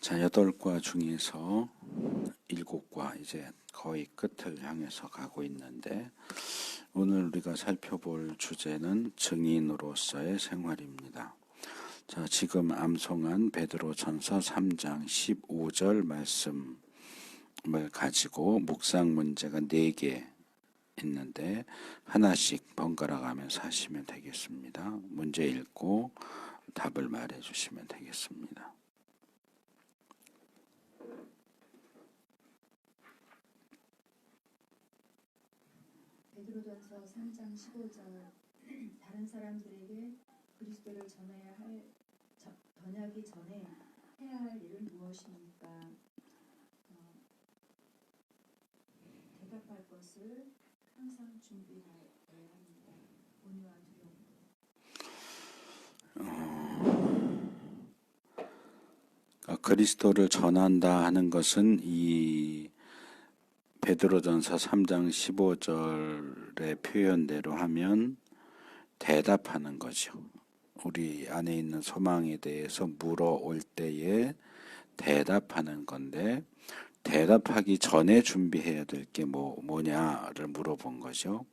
자, 8과 중에서 7과 이제 거의 끝을 향해서 가고 있는데, 오늘 우리가 살펴볼 주제는 증인으로서의 생활입니다. 자, 지금 암송한 베드로전서 3장 15절 말씀을 가지고 묵상 문제가 4개 있는데 하나씩 번갈아 가면서 하시면 되겠습니다. 문제 읽고 답을 말해 주시면 되겠습니다. 베드로전서 3장 15절 다른 사람들에게 그리스도를 전하기 전에 해야 할 일은 무엇입니까? 대답할 것을 항상 준비해야 합니다. 온유와 두려움. 그리스도를 전한다 하는 것은 이 베드로전서 3장 15절의 표현대로 하면 대답하는 거죠. 우리 안에 있는 소망에 대해서 물어올 때에 대답하는 건데, 대답하기 전에 준비해야 될 게 뭐냐를 물어본 거죠.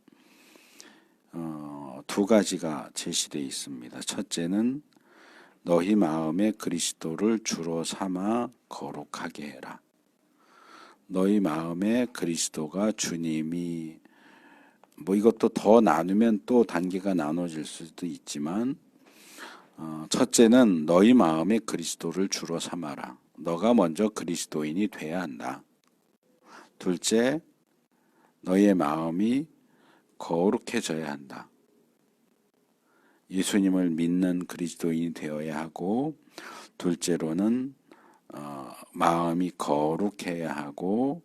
2가지가 제시되어 있습니다. 첫째는 너희 마음에 그리스도를 주로 삼아 거룩하게 해라. 너희 마음에 그리스도가 주님이 이것도 더 나누면 또 단계가 나눠질 수도 있지만, 첫째는 너희 마음에 그리스도를 주로 삼아라. 너가 먼저 그리스도인이 돼야 한다. 둘째, 너희의 마음이 거룩해져야 한다. 예수님을 믿는 그리스도인이 되어야 하고, 둘째로는 마음이 거룩해야 하고,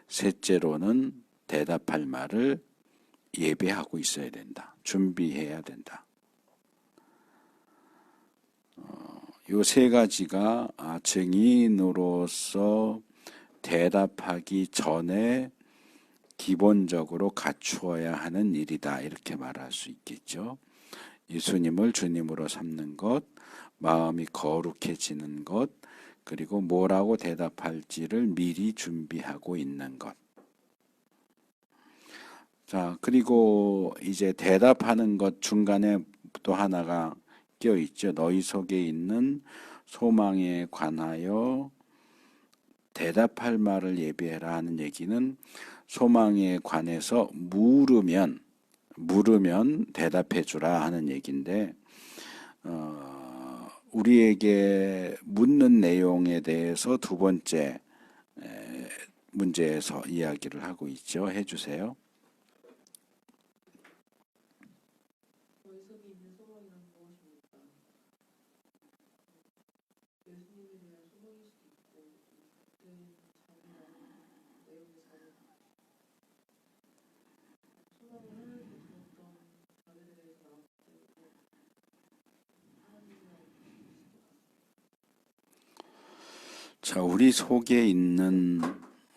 셋째로는 대답할 말을 예배하고 있어야 된다. 준비해야 된다. 이 3가지가 증인으로서 대답하기 전에 기본적으로 갖추어야 하는 일이다. 이렇게 말할 수 있겠죠. 예수님을 주님으로 삼는 것, 마음이 거룩해지는 것, 그리고 뭐라고 대답할지를 미리 준비하고 있는 것. 자, 그리고 이제 대답하는 것 중간에 또 하나가 껴있죠. 너희 속에 있는 소망에 관하여 대답할 말을 예비해라 하는 얘기는 소망에 관해서 물으면 대답해 주라 하는 얘기인데, 우리에게 묻는 내용에 대해서 2번째 문제에서 이야기를 하고 있죠. 해주세요. 너희 속에 있는 소망이란 무엇입니까? 예수님에 대한 소망일 수도 있고, 그때는 자기라는 내용의 소망을 하나님께 두었던 자들에 대해서 나왔기 때문에 하나님이랑 자, 우리 속에 있는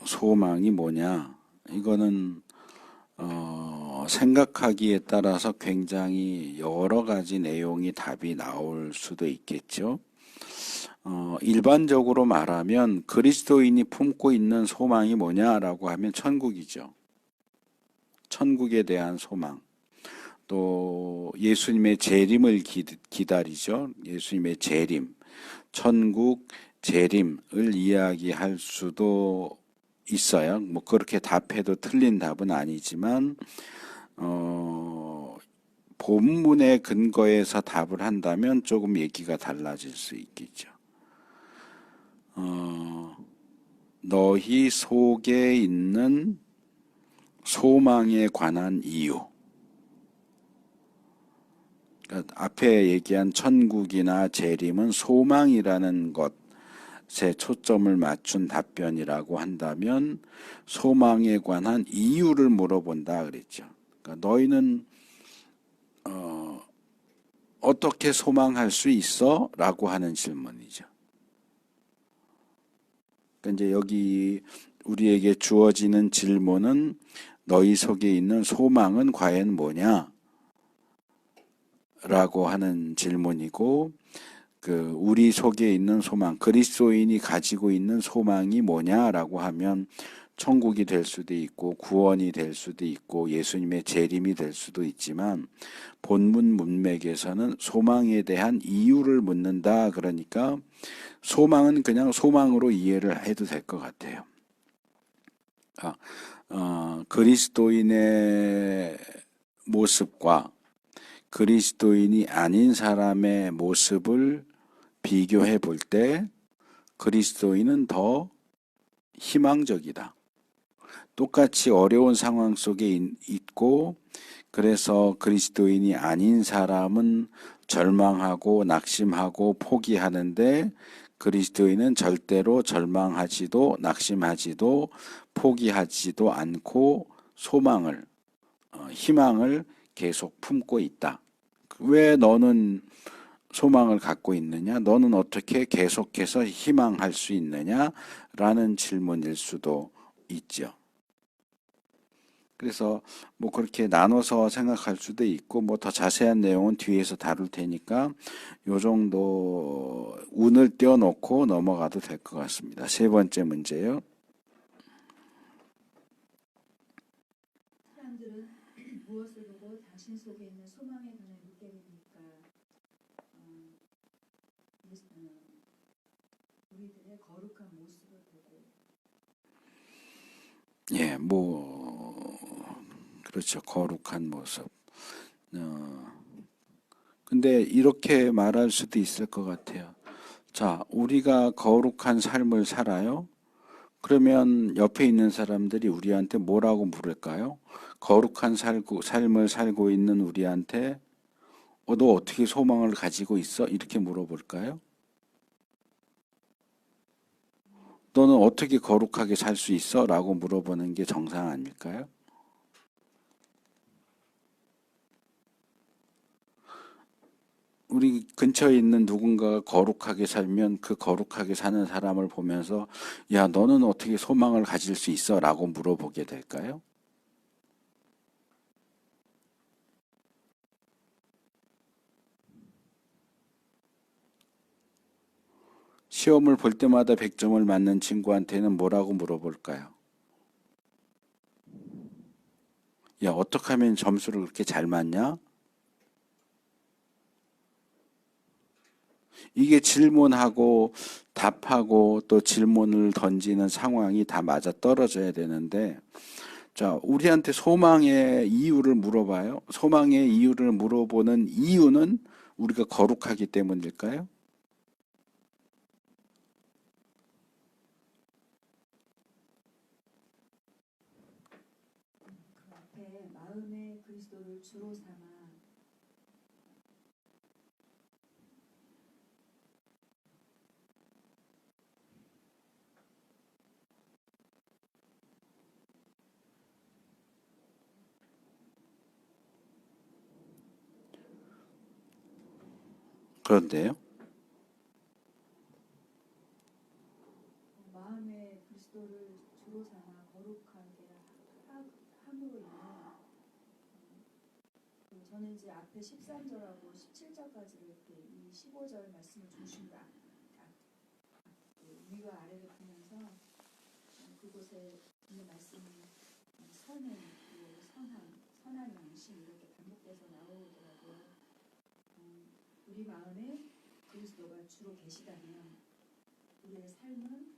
소망이 뭐냐? 이거는 생각하기에 따라서 굉장히 여러 가지 내용이 답이 나올 수도 있겠죠. 일반적으로 말하면 그리스도인이 품고 있는 소망이 뭐냐라고 하면 천국이죠. 천국에 대한 소망. 또 예수님의 재림을 기다리죠. 예수님의 재림. 천국 재림을 이야기할 수도 있어요. 그렇게 답해도 틀린 답은 아니지만, 본문의 근거에서 답을 한다면 조금 얘기가 달라질 수 있겠죠. 너희 속에 있는 소망에 관한 이유. 그러니까 앞에 얘기한 천국이나 재림은 소망이라는 것에 초점을 맞춘 답변이라고 한다면 소망에 관한 이유를 물어본다 그랬죠. 그러니까 너희는 어떻게 소망할 수 있어? 라고 하는 질문이죠. 그러니까 이제 여기 우리에게 주어지는 질문은 너희 속에 있는 소망은 과연 뭐냐? 라고 하는 질문이고, 우리 속에 있는 소망, 그리스도인이 가지고 있는 소망이 뭐냐라고 하면 천국이 될 수도 있고 구원이 될 수도 있고 예수님의 재림이 될 수도 있지만 본문 문맥에서는 소망에 대한 이유를 묻는다. 그러니까 소망은 그냥 소망으로 이해를 해도 될 것 같아요. 그리스도인의 모습과 그리스도인이 아닌 사람의 모습을 비교해 볼 때 그리스도인은 더 희망적이다. 똑같이 어려운 상황 속에 있고 그래서 그리스도인이 아닌 사람은 절망하고 낙심하고 포기하는데 그리스도인은 절대로 절망하지도 낙심하지도 포기하지도 않고 소망을 희망을 계속 품고 있다. 왜 너는 소망을 갖고 있느냐? 너는 어떻게 계속해서 희망할 수 있느냐? 라는 질문일 수도 있죠. 그래서 뭐 그렇게 나눠서 생각할 수도 있고 뭐 더 자세한 내용은 뒤에서 다룰 테니까 요 정도 운을 띄워놓고 넘어가도 될 것 같습니다. 세 번째 문제요. 사람들은 무엇을 보고 당신 속에 있는 소망에 관해 묻게 됩니까? 우리들의 거룩한 모습을 보고. 예, 그렇죠. 거룩한 모습. 근데 이렇게 말할 수도 있을 것 같아요. 자, 우리가 거룩한 삶을 살아요? 그러면 옆에 있는 사람들이 우리한테 뭐라고 물을까요? 거룩한 삶을 살고 있는 우리한테 너 어떻게 소망을 가지고 있어? 이렇게 물어볼까요? 너는 어떻게 거룩하게 살 수 있어? 라고 물어보는 게 정상 아닐까요? 우리 근처에 있는 누군가가 거룩하게 살면 그 거룩하게 사는 사람을 보면서 야, 너는 어떻게 소망을 가질 수 있어? 라고 물어보게 될까요? 시험을 볼 때마다 100점을 맞는 친구한테는 뭐라고 물어볼까요? 야, 어떻게 하면 점수를 그렇게 잘 맞냐? 이게 질문하고 답하고 또 질문을 던지는 상황이 다 맞아 떨어져야 되는데, 자, 우리한테 소망의 이유를 물어봐요. 소망의 이유를 물어보는 이유는 우리가 거룩하기 때문일까요? 그 앞에 마음의 그리스도를 주로 삼아. 그런데요. 마음의 그리스도를 주로 삼아 거룩하게 함으로 인해 저는 이제 앞에 13절하고 17절까지를 이렇게 이 15절 말씀을 중심으로 위와 아래를 보면서 그곳에 있는 말씀이 선행, 그리고 선한 양심 이렇게 반복돼서 나오더라고요. 우리 마음에 그리스도가 주로 계시다면 우리의 삶은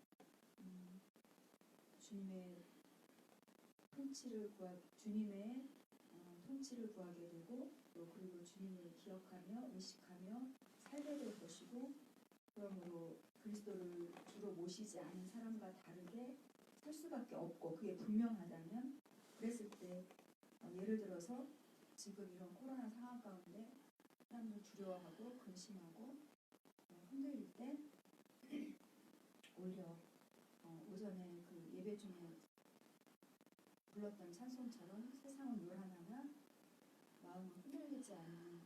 주님의 통치를 구하게 되고 또 그리고 주님을 기억하며 의식하며 살게 될 것이고 그러므로 그리스도를 주로 모시지 않은 사람과 다르게 살 수밖에 없고 그게 분명하다면 그랬을 때 예를 들어서 지금 이런 코로나 상황 가운데 사람들 두려워하고 근심하고 흔들릴 때 오히려 오전에 그 예배 중에 불렀던 찬송처럼 세상은 요란하나 마음은 흔들리지 않는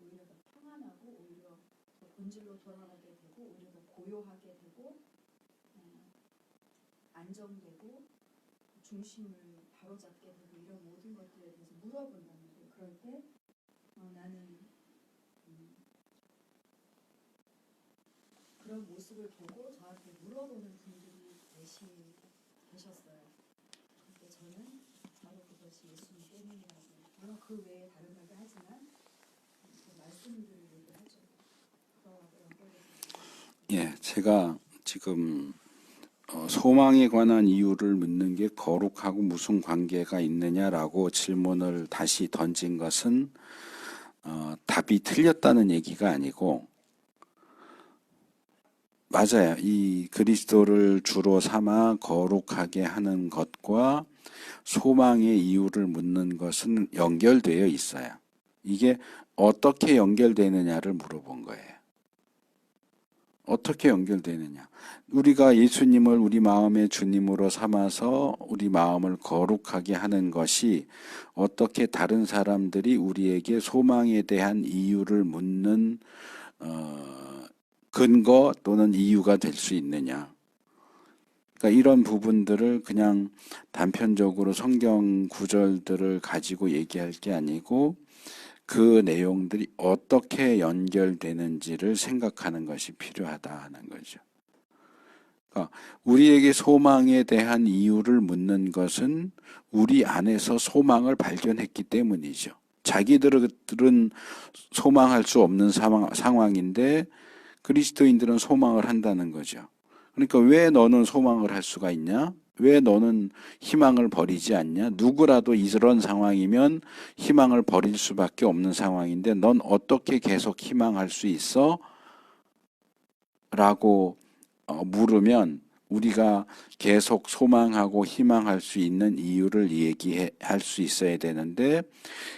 오히려 더 평안하고 오히려 더 본질로 돌아가게 되고 오히려 더 고요하게 되고 안정되고 중심을 바로잡게 되고 이런 모든 것들에 대해서 물어본단 말이에요. 그럴 때 나는 그런 모습을 보고 저한테 물어보는 분들이 계셨어요. 근데 저는 바로 그것이 예수님 때문이라고, 물론 그 외에 다른 말도 하지만 그 말씀들을 얘기하죠. 그거하고 연결해서. 예, 제가 지금 소망에 관한 이유를 묻는 게 거룩하고 무슨 관계가 있느냐라고 질문을 다시 던진 것은 답이 틀렸다는 얘기가 아니고, 맞아요. 이 그리스도를 주로 삼아 거룩하게 하는 것과 소망의 이유를 묻는 것은 연결되어 있어요. 이게 어떻게 연결되느냐를 물어본 거예요. 어떻게 연결되느냐. 우리가 예수님을 우리 마음의 주님으로 삼아서 우리 마음을 거룩하게 하는 것이 어떻게 다른 사람들이 우리에게 소망에 대한 이유를 묻는 근거 또는 이유가 될 수 있느냐. 그러니까 이런 부분들을 그냥 단편적으로 성경 구절들을 가지고 얘기할 게 아니고 그 내용들이 어떻게 연결되는지를 생각하는 것이 필요하다는 거죠. 그러니까 우리에게 소망에 대한 이유를 묻는 것은 우리 안에서 소망을 발견했기 때문이죠. 자기들은 소망할 수 없는 상황인데 그리스도인들은 소망을 한다는 거죠. 그러니까 왜 너는 소망을 할 수가 있냐? 왜 너는 희망을 버리지 않냐? 누구라도 이런 상황이면 희망을 버릴 수밖에 없는 상황인데 넌 어떻게 계속 희망할 수 있어? 라고 물으면 우리가 계속 소망하고 희망할 수 있는 이유를 얘기할 수 있어야 되는데,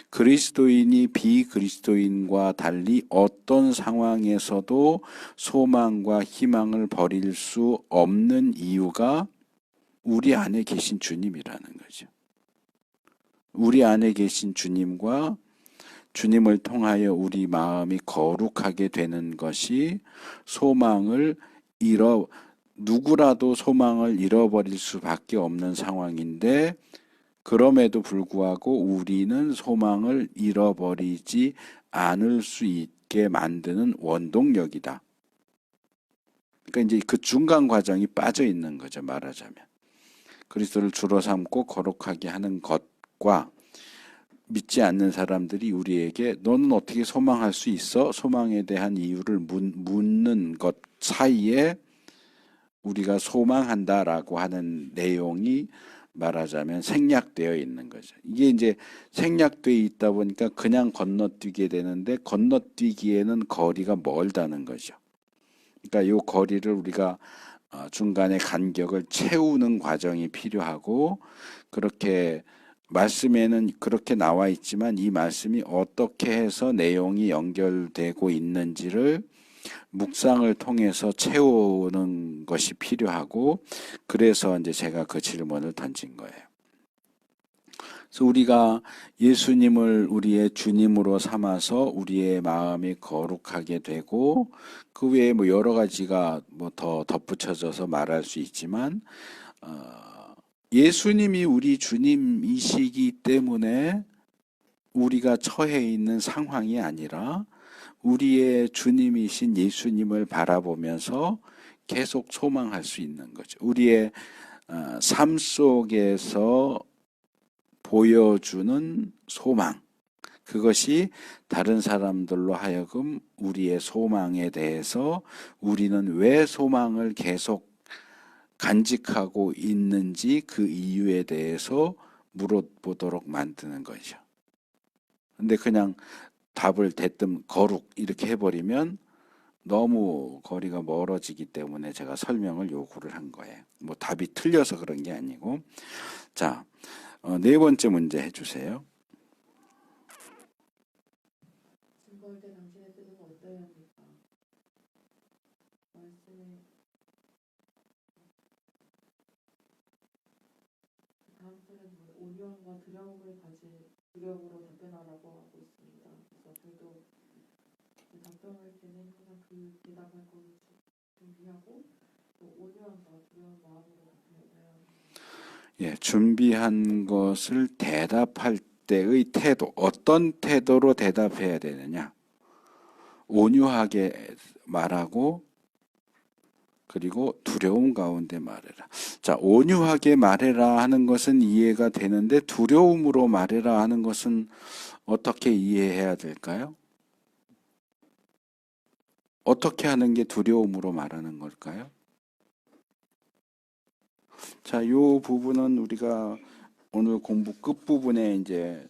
그리스도인이 비그리스도인과 달리 어떤 상황에서도 소망과 희망을 버릴 수 없는 이유가 우리 안에 계신 주님이라는 거죠. 우리 안에 계신 주님과 주님을 통하여 우리 마음이 거룩하게 되는 것이 누구라도 소망을 잃어버릴 수밖에 없는 상황인데, 그럼에도 불구하고 우리는 소망을 잃어버리지 않을 수 있게 만드는 원동력이다. 그러니까 이제 그 중간 과정이 빠져 있는 거죠, 말하자면. 그리스도를 주로 삼고 거룩하게 하는 것과 믿지 않는 사람들이 우리에게 너는 어떻게 소망할 수 있어? 소망에 대한 이유를 묻는 것 사이에 우리가 소망한다라고 하는 내용이 말하자면 생략되어 있는 거죠. 이게 이제 생략되어 있다 보니까 그냥 건너뛰게 되는데, 건너뛰기에는 거리가 멀다는 거죠. 그러니까 이 거리를 우리가 중간에 간격을 채우는 과정이 필요하고, 그렇게 말씀에는 그렇게 나와 있지만 이 말씀이 어떻게 해서 내용이 연결되고 있는지를 묵상을 통해서 채우는 것이 필요하고, 그래서 이제 제가 그 질문을 던진 거예요. 그래서 우리가 예수님을 우리의 주님으로 삼아서 우리의 마음이 거룩하게 되고, 그 외에 뭐 여러 가지가 뭐 더 덧붙여져서 말할 수 있지만, 예수님이 우리 주님이시기 때문에 우리가 처해 있는 상황이 아니라 우리의 주님이신 예수님을 바라보면서 계속 소망할 수 있는 거죠. 우리의 삶 속에서 보여주는 소망, 그것이 다른 사람들로 하여금 우리의 소망에 대해서 우리는 왜 소망을 계속 간직하고 있는지 그 이유에 대해서 물어보도록 만드는 거죠. 근데 그냥 답을 대뜸 거룩 이렇게 해버리면 너무 거리가 멀어지기 때문에 제가 설명을 요구를 한 거예요. 뭐 답이 틀려서 그런 게 아니고. 자, 네 번째 문제 해주세요. 증거할 때 당신의 뜻은 어떠해야 합니까? 말씀에 다음 절에는 온유함과 두려움을 가진 두려움으로 답변하라고 하고 있습니다. 그래서 저도 그 답변할 때는 항상 그 대답할 것을 준비하고 또 온유함과 두려운 마음으로 답변해야 합니다. 예, 준비한 것을 대답할 때의 태도, 어떤 태도로 대답해야 되느냐? 온유하게 말하고 그리고 두려움 가운데 말해라. 자, 온유하게 말해라 하는 것은 이해가 되는데 두려움으로 말해라 하는 것은 어떻게 이해해야 될까요? 어떻게 하는 게 두려움으로 말하는 걸까요? 자, 요 부분은 우리가 오늘 공부 끝부분에 이제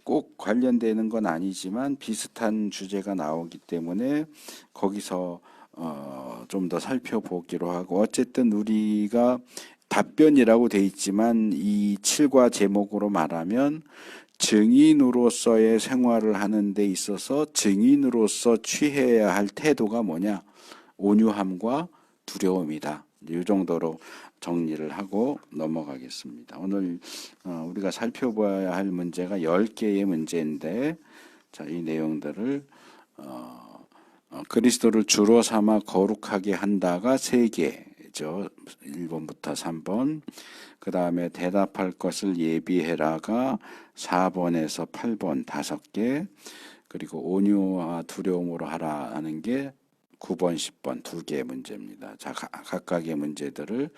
꼭 관련되는 건 아니지만 비슷한 주제가 나오기 때문에 거기서 좀 더 살펴보기로 하고, 어쨌든 우리가 답변이라고 돼 있지만 이 7과 제목으로 말하면 증인으로서의 생활을 하는 데 있어서 증인으로서 취해야 할 태도가 뭐냐? 온유함과 두려움이다. 이 정도로 정리를 하고 넘어가겠습니다. 오늘 우리가 살펴봐야 할 문제가 10개의 문제인데, 자, 이 내용들을 그리스도를 주로 삼아 거룩하게 한다가 3개죠. 1번부터 3번. 그 다음에 대답할 것을 예비해라가 4번에서 8번 5개. 그리고 온유와 두려움으로 하라 하는 게 9번, 10번 2개의 문제입니다. 자, 각각의 문제들을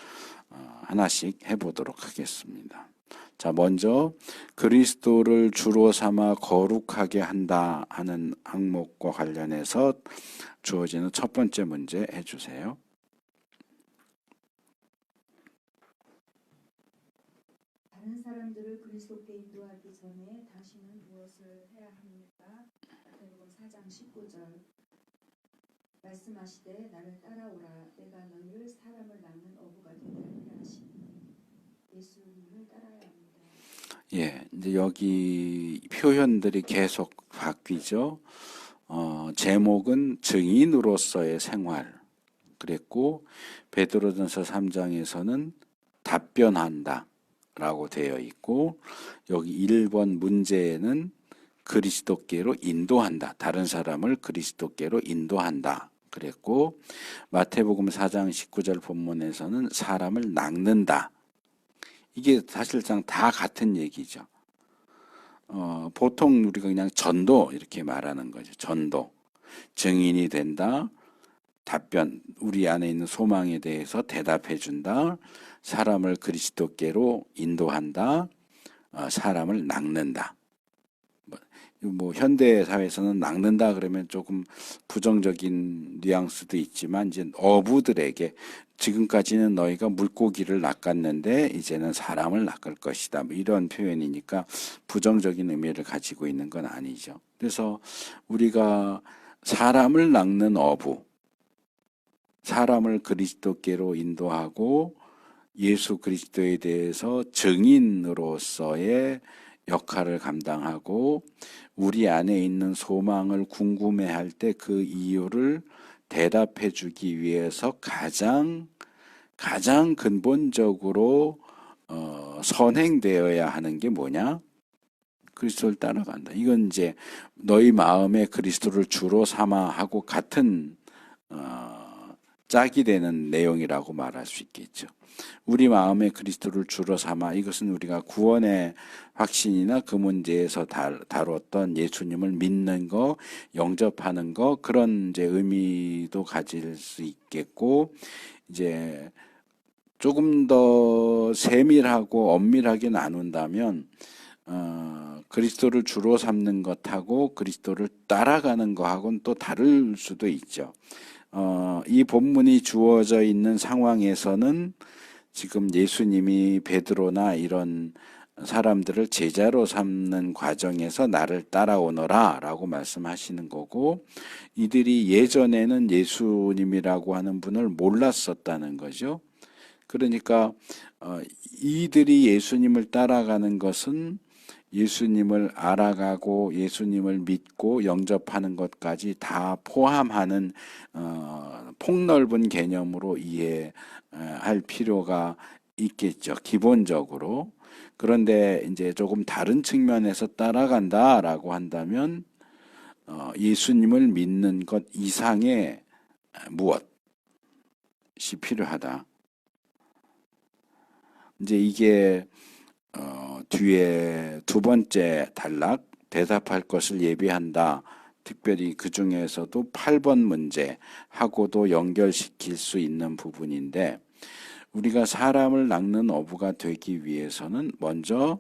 하나씩 해보도록 하겠습니다. 자, 먼저 그리스도를 주로 삼아 거룩하게 한다 하는 항목과 관련해서 주어지는 첫 번째 문제 해주세요. 다른 사람들을 그리스도께 인도하기 전에 당신은 무엇을 해야 합니까? 마태복음 4장 19절. 말씀하시되 나를 따라오라. 내가 너희를 사람을 낳는 어부가 되게 하리라 하시니 예수님을 따라야 합니다. 예, 이제 여기 표현들이 계속 바뀌죠. 제목은 증인으로서의 생활 그랬고, 베드로전서 3장에서는 답변한다 라고 되어 있고, 여기 1번 문제에는 그리스도께로 인도한다, 다른 사람을 그리스도께로 인도한다 그랬고, 마태복음 4장 19절 본문에서는 사람을 낚는다. 이게 사실상 다 같은 얘기죠. 보통 우리가 그냥 전도 이렇게 말하는 거죠. 전도. 증인이 된다. 답변, 우리 안에 있는 소망에 대해서 대답해 준다. 사람을 그리스도께로 인도한다. 사람을 낚는다. 뭐 현대 사회에서는 낚는다 그러면 조금 부정적인 뉘앙스도 있지만, 이제 어부들에게 지금까지는 너희가 물고기를 낚았는데 이제는 사람을 낚을 것이다, 뭐 이런 표현이니까 부정적인 의미를 가지고 있는 건 아니죠. 그래서 우리가 사람을 낚는 어부, 사람을 그리스도께로 인도하고 예수 그리스도에 대해서 증인으로서의 역할을 감당하고, 우리 안에 있는 소망을 궁금해할 때 그 이유를 대답해 주기 위해서 가장 근본적으로 선행되어야 하는 게 뭐냐? 그리스도를 따라간다. 이건 이제 너희 마음에 그리스도를 주로 삼아 하고 같은 짝이 되는 내용이라고 말할 수 있겠죠. 우리 마음에 그리스도를 주로 삼아, 이것은 우리가 구원의 확신이나 그 문제에서 다뤘던 예수님을 믿는 거, 영접하는 거, 그런 이제 의미도 가질 수 있겠고, 이제 조금 더 세밀하고 엄밀하게 나눈다면 그리스도를 주로 삼는 것하고 그리스도를 따라가는 것하고는 또 다를 수도 있죠. 이 본문이 주어져 있는 상황에서는 지금 예수님이 베드로나 이런 사람들을 제자로 삼는 과정에서 나를 따라오너라 라고 말씀하시는 거고, 이들이 예전에는 예수님이라고 하는 분을 몰랐었다는 거죠. 그러니까 이들이 예수님을 따라가는 것은 예수님을 알아가고 예수님을 믿고 영접하는 것까지 다 포함하는 폭넓은 개념으로 이해할 필요가 있겠죠, 기본적으로. 그런데 이제 조금 다른 측면에서 따라간다라고 한다면 예수님을 믿는 것 이상의 무엇이 필요하다. 이제 이게 뒤에 두 번째 단락, 대답할 것을 예비한다 특별히 그 중에서도 8번 문제하고도 연결시킬 수 있는 부분인데, 우리가 사람을 낚는 어부가 되기 위해서는 먼저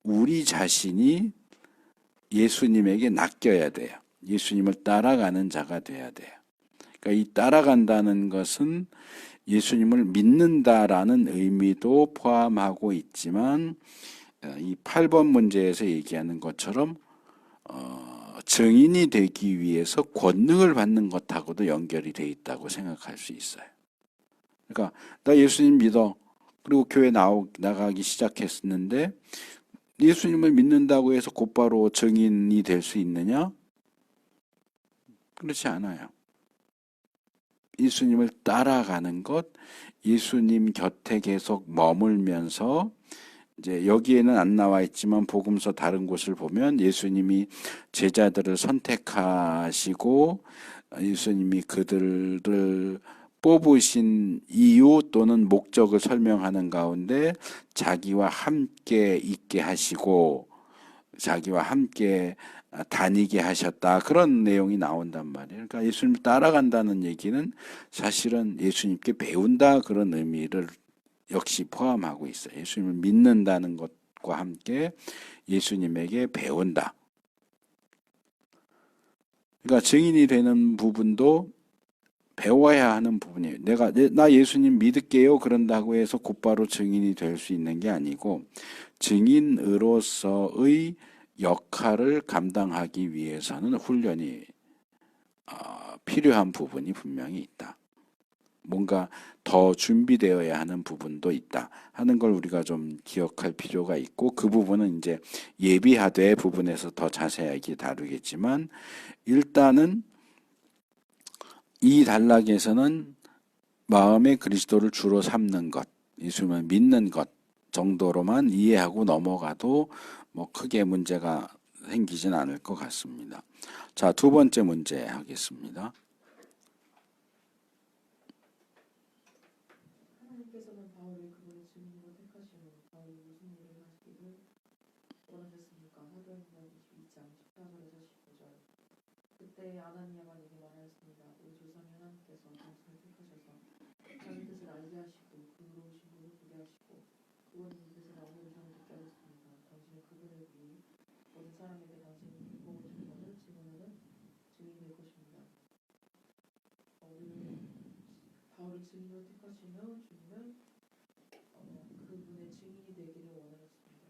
우리 자신이 예수님에게 낚여야 돼요. 예수님을 따라가는 자가 돼야 돼요. 그러니까 이 따라간다는 것은 예수님을 믿는다라는 의미도 포함하고 있지만, 이 8번 문제에서 얘기하는 것처럼 증인이 되기 위해서 권능을 받는 것하고도 연결이 돼 있다고 생각할 수 있어요. 그러니까 나 예수님 믿어. 그리고 교회 나가기 시작했는데 예수님을 믿는다고 해서 곧바로 증인이 될 수 있느냐? 그렇지 않아요. 예수님을 따라가는 것, 예수님 곁에 계속 머물면서, 이제 여기에는 안 나와 있지만 복음서 다른 곳을 보면 예수님이 제자들을 선택하시고 예수님이 그들을 뽑으신 이유 또는 목적을 설명하는 가운데 자기와 함께 있게 하시고 자기와 함께 다니게 하셨다, 그런 내용이 나온단 말이에요. 그러니까 예수님을 따라간다는 얘기는 사실은 예수님께 배운다, 그런 의미를 역시 포함하고 있어요. 예수님을 믿는다는 것과 함께 예수님에게 배운다. 그러니까 증인이 되는 부분도 배워야 하는 부분이에요. 나 예수님 믿을게요 그런다고 해서 곧바로 증인이 될 수 있는 게 아니고, 증인으로서의 역할을 감당하기 위해서는 훈련이 필요한 부분이 분명히 있다. 뭔가 더 준비되어야 하는 부분도 있다 하는 걸 우리가 좀 기억할 필요가 있고, 그 부분은 이제 예비하되 부분에서 더 자세하게 다루겠지만, 일단은 이 단락에서는 마음의 그리스도를 주로 삼는 것, 예수님을 믿는 것 정도로만 이해하고 넘어가도 뭐 크게 문제가 생기진 않을 것 같습니다. 자, 두 번째 문제 하겠습니다. 하나님께서는 바울을 그분의 증인으로 택하시고 바울이 무슨 일을 하시기를 원하셨습니까? 사도행전 22장 14절에서 15절. 그때 아나니아가 내게 말하였습니다. 우리 조상 하나님께서 당신을 택하셔서 자기 뜻을 알게 하시고 그 의로우신 분을 보게 하시고 그분이 이 뜻을 오늘 저는 듣게 하셨습니다. 당신은 그분을 위해 모든 사람에게 당신이 기뻐하는 것을 증언하는 증인이 될 것입니다. 바울을 증인으로 택하시며 주님은 그분의 증인이 되기를 원하셨습니다.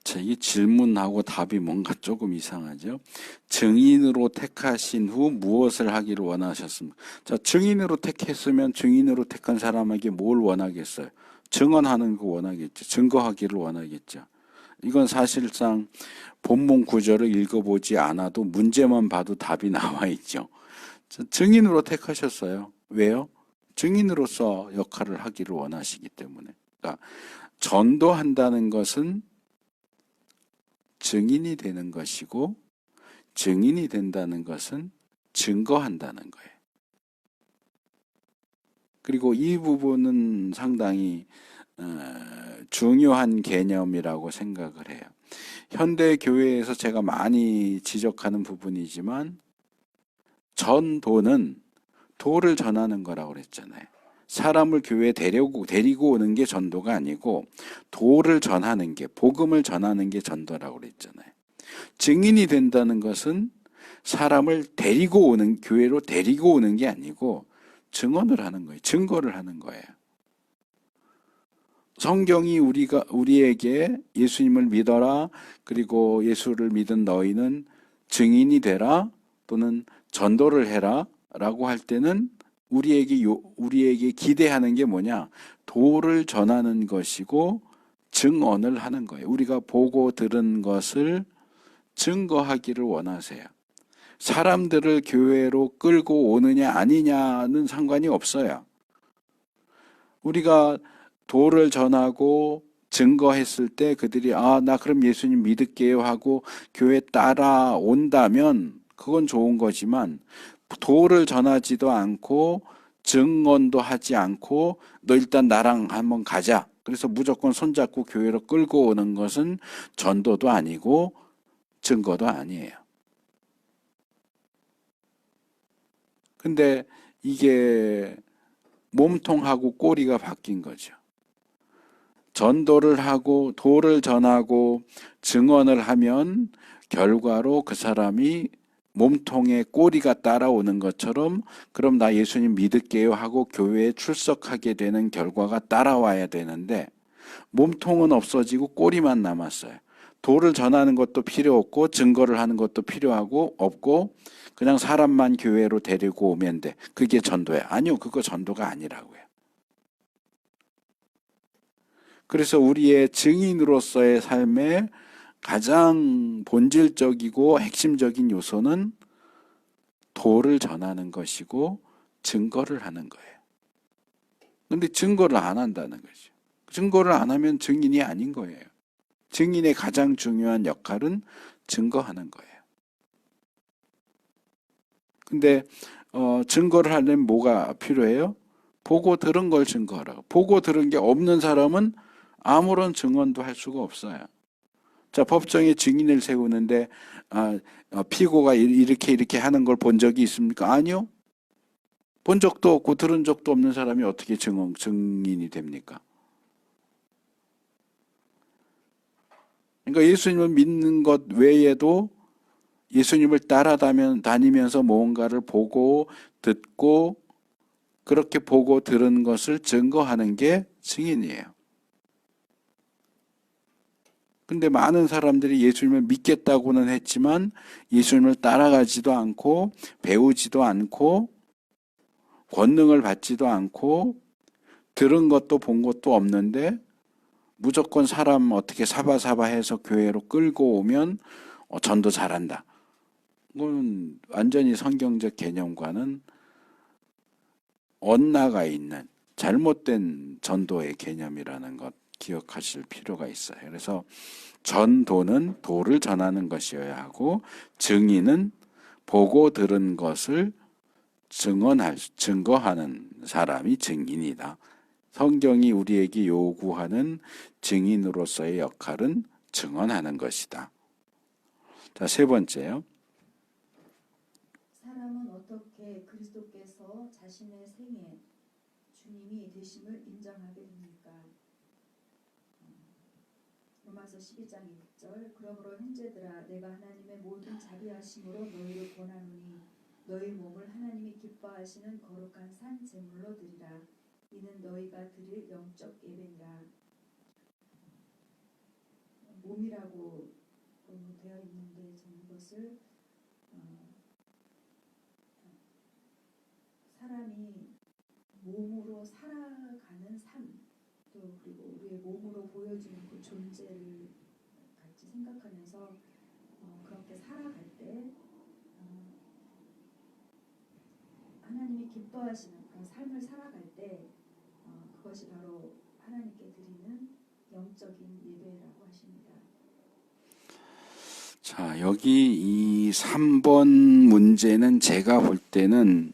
자, 이 질문하고 답이 뭔가 조금 이상하죠. 증인으로 택하신 후 무엇을 하기를 원하셨습니까? 자, 증인으로 택했으면 증인으로 택한 사람에게 뭘 원하겠어요? 증언하는 거 원하겠죠. 증거하기를 원하겠죠. 이건 사실상 본문 구절을 읽어보지 않아도 문제만 봐도 답이 나와 있죠. 증인으로 택하셨어요. 왜요? 증인으로서 역할을 하기를 원하시기 때문에. 그러니까 전도한다는 것은 증인이 되는 것이고, 증인이 된다는 것은 증거한다는 거예요. 그리고 이 부분은 상당히 중요한 개념이라고 생각을 해요. 현대 교회에서 제가 많이 지적하는 부분이지만, 전도는 도를 전하는 거라고 그랬잖아요. 사람을 교회에 데리고 오는 게 전도가 아니고 도를 전하는 게, 복음을 전하는 게 전도라고 그랬잖아요. 증인이 된다는 것은 사람을 교회로 데리고 오는 게 아니고 증언을 하는 거예요. 증거를 하는 거예요. 성경이 우리에게 예수님을 믿어라, 그리고 예수를 믿은 너희는 증인이 되라, 또는 전도를 해라 라고 할 때는 우리에게 기대하는 게 뭐냐? 도를 전하는 것이고 증언을 하는 거예요. 우리가 보고 들은 것을 증거하기를 원하세요. 사람들을 교회로 끌고 오느냐 아니냐는 상관이 없어요. 우리가 도를 전하고 증거했을 때 그들이 나 그럼 예수님 믿을게요 하고 교회 따라온다면 그건 좋은 거지만, 도를 전하지도 않고 증언도 하지 않고 너 일단 나랑 한번 가자, 그래서 무조건 손잡고 교회로 끌고 오는 것은 전도도 아니고 증거도 아니에요. 근데 이게 몸통하고 꼬리가 바뀐 거죠. 전도를 하고 도를 전하고 증언을 하면 결과로 그 사람이 몸통에 꼬리가 따라오는 것처럼 그럼 나 예수님 믿을게요 하고 교회에 출석하게 되는 결과가 따라와야 되는데 몸통은 없어지고 꼬리만 남았어요. 도를 전하는 것도 필요 없고 증거를 하는 것도 필요하고 없고 그냥 사람만 교회로 데리고 오면 돼. 그게 전도야. 아니요, 그거 전도가 아니라고요. 그래서 우리의 증인으로서의 삶의 가장 본질적이고 핵심적인 요소는 도를 전하는 것이고 증거를 하는 거예요. 근데 증거를 안 한다는 거죠. 증거를 안 하면 증인이 아닌 거예요. 증인의 가장 중요한 역할은 증거하는 거예요. 근데 증거를 하려면 뭐가 필요해요? 보고 들은 걸 증거하라고. 보고 들은 게 없는 사람은 아무런 증언도 할 수가 없어요. 자, 법정에 증인을 세우는데 피고가 이렇게 하는 걸 본 적이 있습니까? 아니요. 본 적도 없고 들은 적도 없는 사람이 어떻게 증인이 됩니까? 그러니까 예수님을 믿는 것 외에도 예수님을 따라다니면서 무언가를 보고 듣고 그렇게 보고 들은 것을 증거하는 게 증인이에요. 근데 많은 사람들이 예수님을 믿겠다고는 했지만 예수님을 따라가지도 않고 배우지도 않고 권능을 받지도 않고 들은 것도 본 것도 없는데 무조건 사람 어떻게 사바사바해서 교회로 끌고 오면 전도 잘한다. 그건 완전히 성경적 개념과는 엇나가 있는 잘못된 전도의 개념이라는 것 기억하실 필요가 있어요. 그래서 전도는 도를 전하는 것이어야 하고 증인은 보고 들은 것을 증거하는 사람이 증인이다. 성경이 우리에게 요구하는 증인으로서의 역할은 증언하는 것이다. 자, 세 번째요. 사람은 어떻게 그리스도께서 자신의 생애 주님이 되심을 인정하게 됩니까? 로마서 12장 1절 그러므로 형제들아 내가 하나님의 모든 자비하심으로 너희를 권하노니 너희 몸을 하나님이 기뻐하시는 거룩한 산 제물로 드리라. 이는 너희가 드릴 영적 예배니라. 몸이라고 되어 있는데 저는 이것을 사람이 몸으로 살아가는 삶, 또 그리고 우리의 몸으로 보여주는 그 존재를 같이 생각하면서 그렇게 살아갈 때 하나님이 기뻐하시는 그런 삶을 살아갈 때 그것이 바로 하나님께 드리는 영적인 예배라고 하십니다. 자, 여기 이 3번 문제는 제가 볼 때는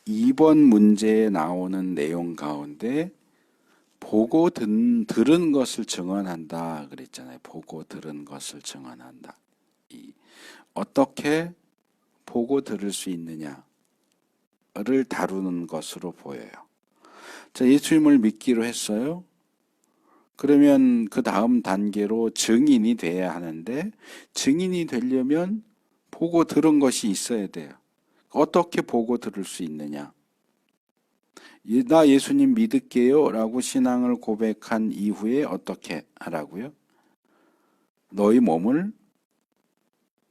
2번 문제에 나오는 내용 가운데 보고 들은 것을 증언한다 그랬잖아요. 보고 들은 것을 증언한다. 어떻게 보고 들을 수 있느냐를 다루는 것으로 보여요. 자, 예수님을 믿기로 했어요. 그러면 그 다음 단계로 증인이 돼야 하는데 증인이 되려면 보고 들은 것이 있어야 돼요. 어떻게 보고 들을 수 있느냐? 나 예수님 믿을게요 라고 신앙을 고백한 이후에 어떻게 하라고요? 너희 몸을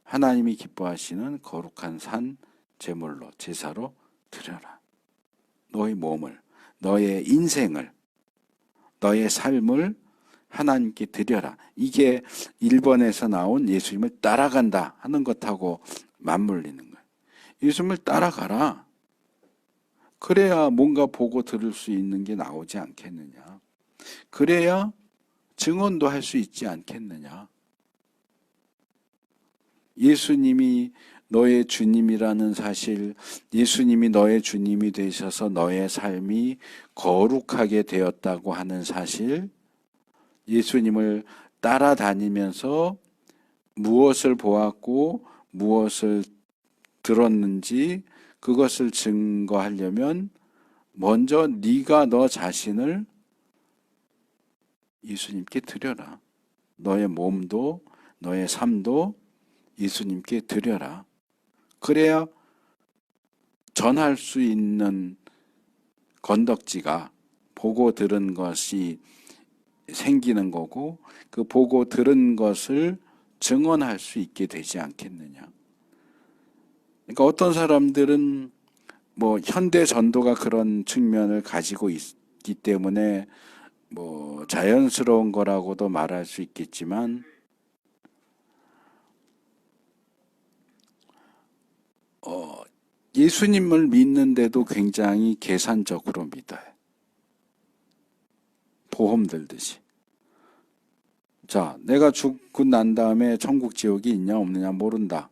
하나님이 기뻐하시는 거룩한 산 제물로 제사로 드려라. 너희 몸을, 너의 인생을, 너의 삶을 하나님께 드려라. 이게 1번에서 나온 예수님을 따라간다 하는 것하고 맞물리는 거예요. 예수님을 따라가라. 그래야 뭔가 보고 들을 수 있는 게 나오지 않겠느냐. 그래야 증언도 할 수 있지 않겠느냐. 예수님이 너의 주님이라는 사실, 예수님이 너의 주님이 되셔서 너의 삶이 거룩하게 되었다고 하는 사실, 예수님을 따라다니면서 무엇을 보았고 무엇을 들었는지 그것을 증거하려면 먼저 네가 너 자신을 예수님께 드려라. 너의 몸도 너의 삶도 예수님께 드려라. 그래야 전할 수 있는 건덕지가 보고 들은 것이 생기는 거고 그 보고 들은 것을 증언할 수 있게 되지 않겠느냐. 그러니까 어떤 사람들은 뭐 현대 전도가 그런 측면을 가지고 있기 때문에 뭐 자연스러운 거라고도 말할 수 있겠지만 예수님을 믿는데도 굉장히 계산적으로 믿어요. 보험 들듯이. 자, 내가 죽고 난 다음에 천국 지옥이 있냐 없느냐 모른다.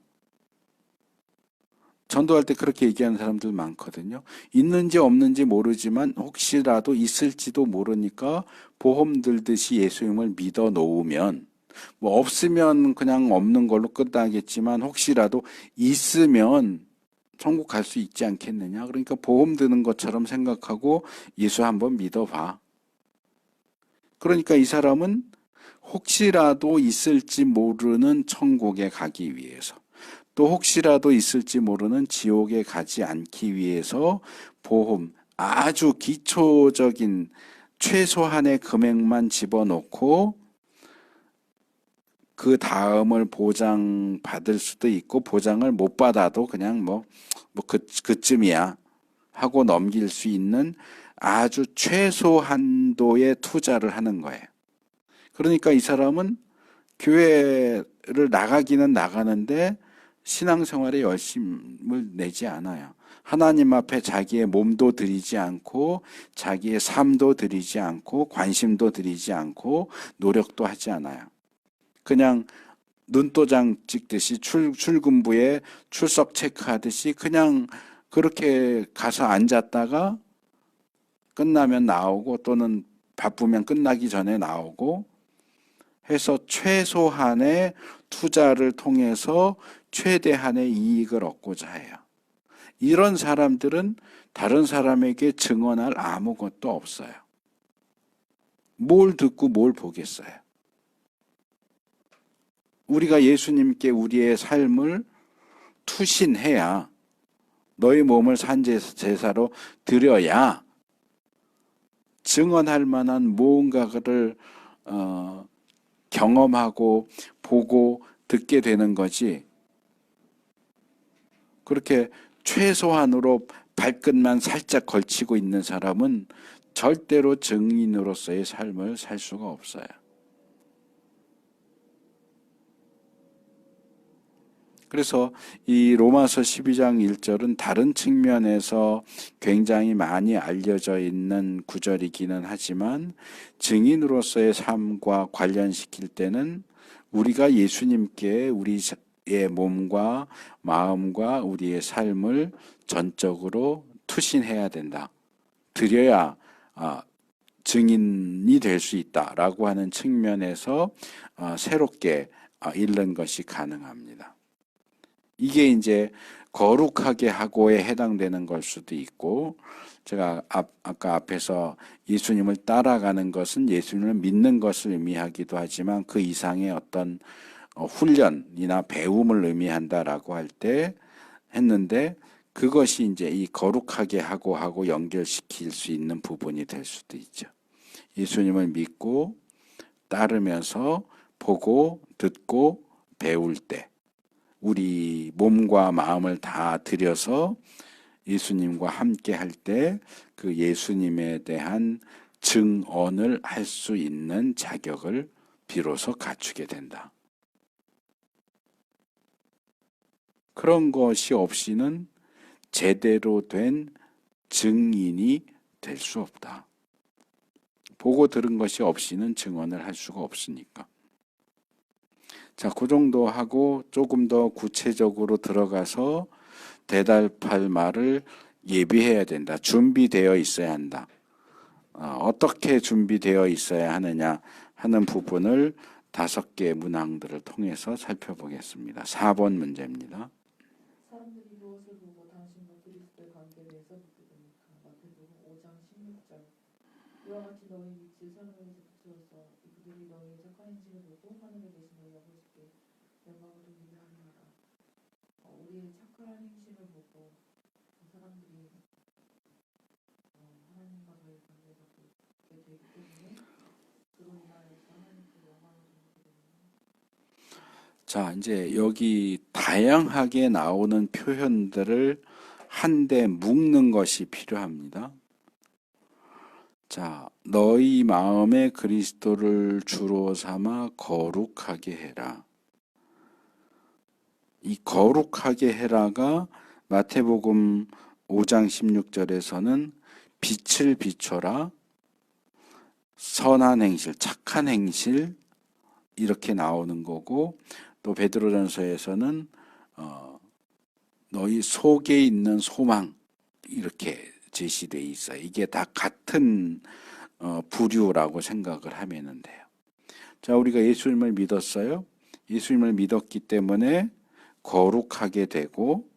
전도할 때 그렇게 얘기하는 사람들 많거든요. 있는지 없는지 모르지만 혹시라도 있을지도 모르니까 보험 들듯이 예수님을 믿어 놓으면 뭐 없으면 그냥 없는 걸로 끝나겠지만 혹시라도 있으면 천국 갈 수 있지 않겠느냐. 그러니까 보험 드는 것처럼 생각하고 예수 한번 믿어봐. 그러니까 이 사람은 혹시라도 있을지 모르는 천국에 가기 위해서 또 혹시라도 있을지 모르는 지옥에 가지 않기 위해서 보험 아주 기초적인 최소한의 금액만 집어넣고 그 다음을 보장받을 수도 있고 보장을 못 받아도 그냥 그쯤이야 하고 넘길 수 있는 아주 최소한도의 투자를 하는 거예요. 그러니까 이 사람은 교회를 나가기는 나가는데 신앙생활에 열심을 내지 않아요. 하나님 앞에 자기의 몸도 드리지 않고 자기의 삶도 드리지 않고 관심도 드리지 않고 노력도 하지 않아요. 그냥 눈도장 찍듯이 출근부에 출석 체크하듯이 그냥 그렇게 가서 앉았다가 끝나면 나오고 또는 바쁘면 끝나기 전에 나오고 해서 최소한의 투자를 통해서 최대한의 이익을 얻고자 해요. 이런 사람들은 다른 사람에게 증언할 아무것도 없어요. 뭘 듣고 뭘 보겠어요. 우리가 예수님께 우리의 삶을 투신해야 너희 몸을 산제사로 드려야 증언할 만한 무언가를 경험하고 보고 듣게 되는 거지. 그렇게 최소한으로 발끝만 살짝 걸치고 있는 사람은 절대로 증인으로서의 삶을 살 수가 없어요. 그래서 이 로마서 12장 1절은 다른 측면에서 굉장히 많이 알려져 있는 구절이기는 하지만 증인으로서의 삶과 관련시킬 때는 우리가 예수님께 우리의 몸과 마음과 우리의 삶을 전적으로 투신해야 된다. 드려야 증인이 될 수 있다라고 하는 측면에서 새롭게 읽는 것이 가능합니다. 이게 이제 거룩하게 하고에 해당되는 걸 수도 있고 제가 아까 앞에서 예수님을 따라가는 것은 예수님을 믿는 것을 의미하기도 하지만 그 이상의 어떤 훈련이나 배움을 의미한다라고 할 때 했는데 그것이 이제 이 거룩하게 하고 연결시킬 수 있는 부분이 될 수도 있죠. 예수님을 믿고 따르면서 보고 듣고 배울 때 우리 몸과 마음을 다 들여서 예수님과 함께 할 때 그 예수님에 대한 증언을 할 수 있는 자격을 비로소 갖추게 된다. 그런 것이 없이는 제대로 된 증인이 될 수 없다. 보고 들은 것이 없이는 증언을 할 수가 없으니까. 자, 그 정도 하고 조금 더 구체적으로 들어가서 대답할 말을 예비해야 된다. 준비되어 있어야 한다. 어떻게 준비되어 있어야 하느냐 하는 부분을 5개의 문항들을 통해서 살펴보겠습니다. 4번 문제입니다. 사람들이 무엇을 보고 당신과 그리스도를 대해서 묻게 됩니다. 마태복음 5장 16절. 이와 같이 너희 밑을 사람에게서 붙들어서 그들이 너희의 착한 행실을 보고 하늘에 계신 너희 아버지께 영광을 돌리게 하려 하라. 우리의 착한 행실을 보고 사람들이 하나님과 저희 관계가 있게 되기 때문에 그로 인하여서 하나님께 영광을 돌리게 됩니다. 자, 이제 여기 다양하게 나오는 표현들을 한데 묶는 것이 필요합니다. 자, 너희 마음에 그리스도를 주로 삼아 거룩하게 해라. 이 거룩하게 해라가 마태복음 5장 16절에서는 빛을 비춰라, 선한 행실, 착한 행실 이렇게 나오는 거고, 또 베드로전서에서는 너희 속에 있는 소망 이렇게 제시되어 있어요. 이게 다 같은 부류라고 생각을 하면 돼요. 자, 우리가 예수님을 믿었어요. 예수님을 믿었기 때문에 거룩하게 되고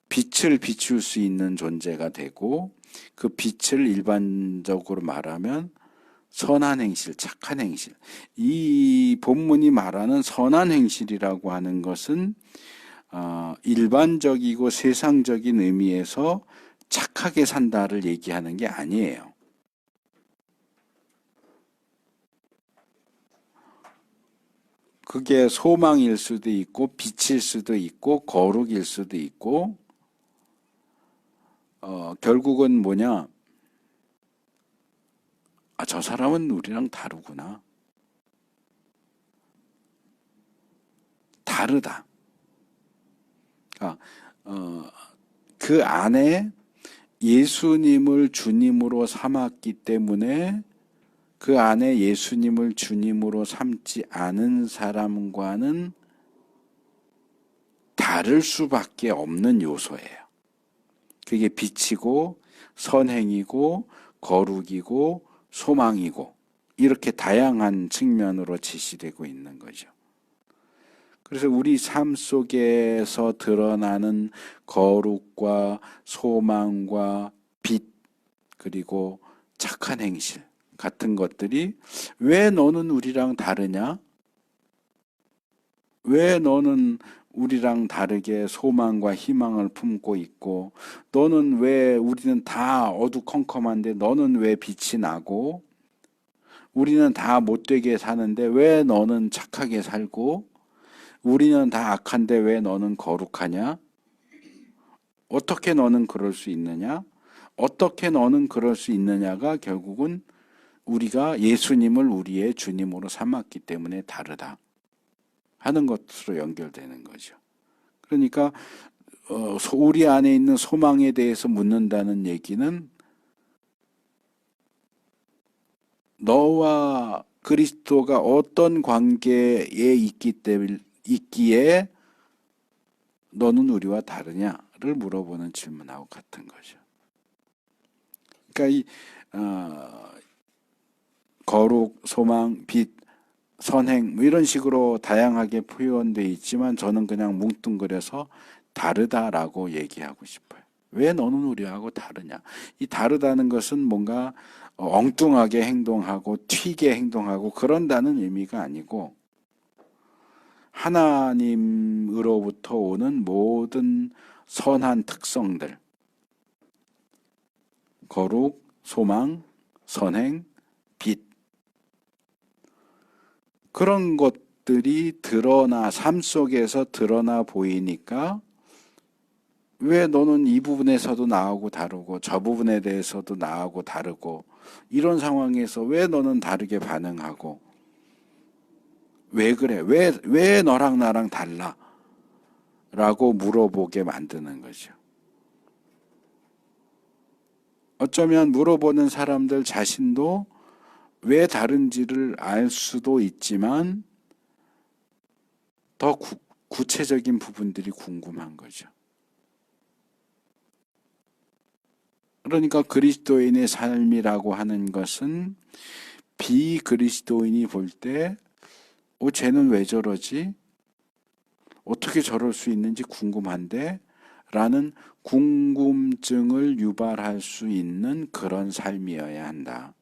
빛을 비출 수 있는 존재가 되고, 그 빛을 일반적으로 말하면 선한 행실, 착한 행실. 이 본문이 말하는 선한 행실이라고 하는 것은 일반적이고 세상적인 의미에서 착하게 산다를 얘기하는 게 아니에요. 그게 소망일 수도 있고 빛일 수도 있고 거룩일 수도 있고, 결국은 뭐냐? 저 사람은 우리랑 다르구나. 다르다. 그 안에 예수님을 주님으로 삼았기 때문에 그 안에 예수님을 주님으로 삼지 않은 사람과는 다를 수밖에 없는 요소예요. 그게 빛이고 선행이고 거룩이고 소망이고 이렇게 다양한 측면으로 제시되고 있는 거죠. 그래서 우리 삶 속에서 드러나는 거룩과 소망과 빛 그리고 착한 행실 같은 것들이 왜 너는 우리랑 다르냐? 왜 너는 우리랑 다르게 소망과 희망을 품고 있고, 너는 왜 우리는 다 어두컴컴한데 너는 왜 빛이 나고, 우리는 다 못되게 사는데 왜 너는 착하게 살고, 우리는 다 악한데 왜 너는 거룩하냐? 어떻게 너는 그럴 수 있느냐? 어떻게 너는 그럴 수 있느냐가 결국은 우리가 예수님을 우리의 주님으로 삼았기 때문에 다르다 하는 것으로 연결되는 거죠. 그러니까 우리 안에 있는 소망에 대해서 묻는다는 얘기는 너와 그리스도가 어떤 관계에 있기에 너는 우리와 다르냐를 물어보는 질문하고 같은 거죠. 그러니까 이 거룩, 소망, 빛, 선행 뭐 이런 식으로 다양하게 표현되어 있지만 저는 그냥 뭉뚱그려서 다르다라고 얘기하고 싶어요. 왜 너는 우리하고 다르냐? 이 다르다는 것은 뭔가 엉뚱하게 행동하고 튀게 행동하고 그런다는 의미가 아니고, 하나님으로부터 오는 모든 선한 특성들, 거룩, 소망, 선행, 빛, 그런 것들이 삶 속에서 드러나 보이니까 왜 너는 이 부분에서도 나하고 다르고 저 부분에 대해서도 나하고 다르고, 이런 상황에서 왜 너는 다르게 반응하고, 왜 그래? 왜 너랑 나랑 달라? 라고 물어보게 만드는 거죠. 어쩌면 물어보는 사람들 자신도 왜 다른지를 알 수도 있지만 더 구체적인 부분들이 궁금한 거죠. 그러니까 그리스도인의 삶이라고 하는 것은 비그리스도인이 볼 때 쟤는 왜 저러지? 어떻게 저럴 수 있는지 궁금한데? 라는 궁금증을 유발할 수 있는 그런 삶이어야 한다.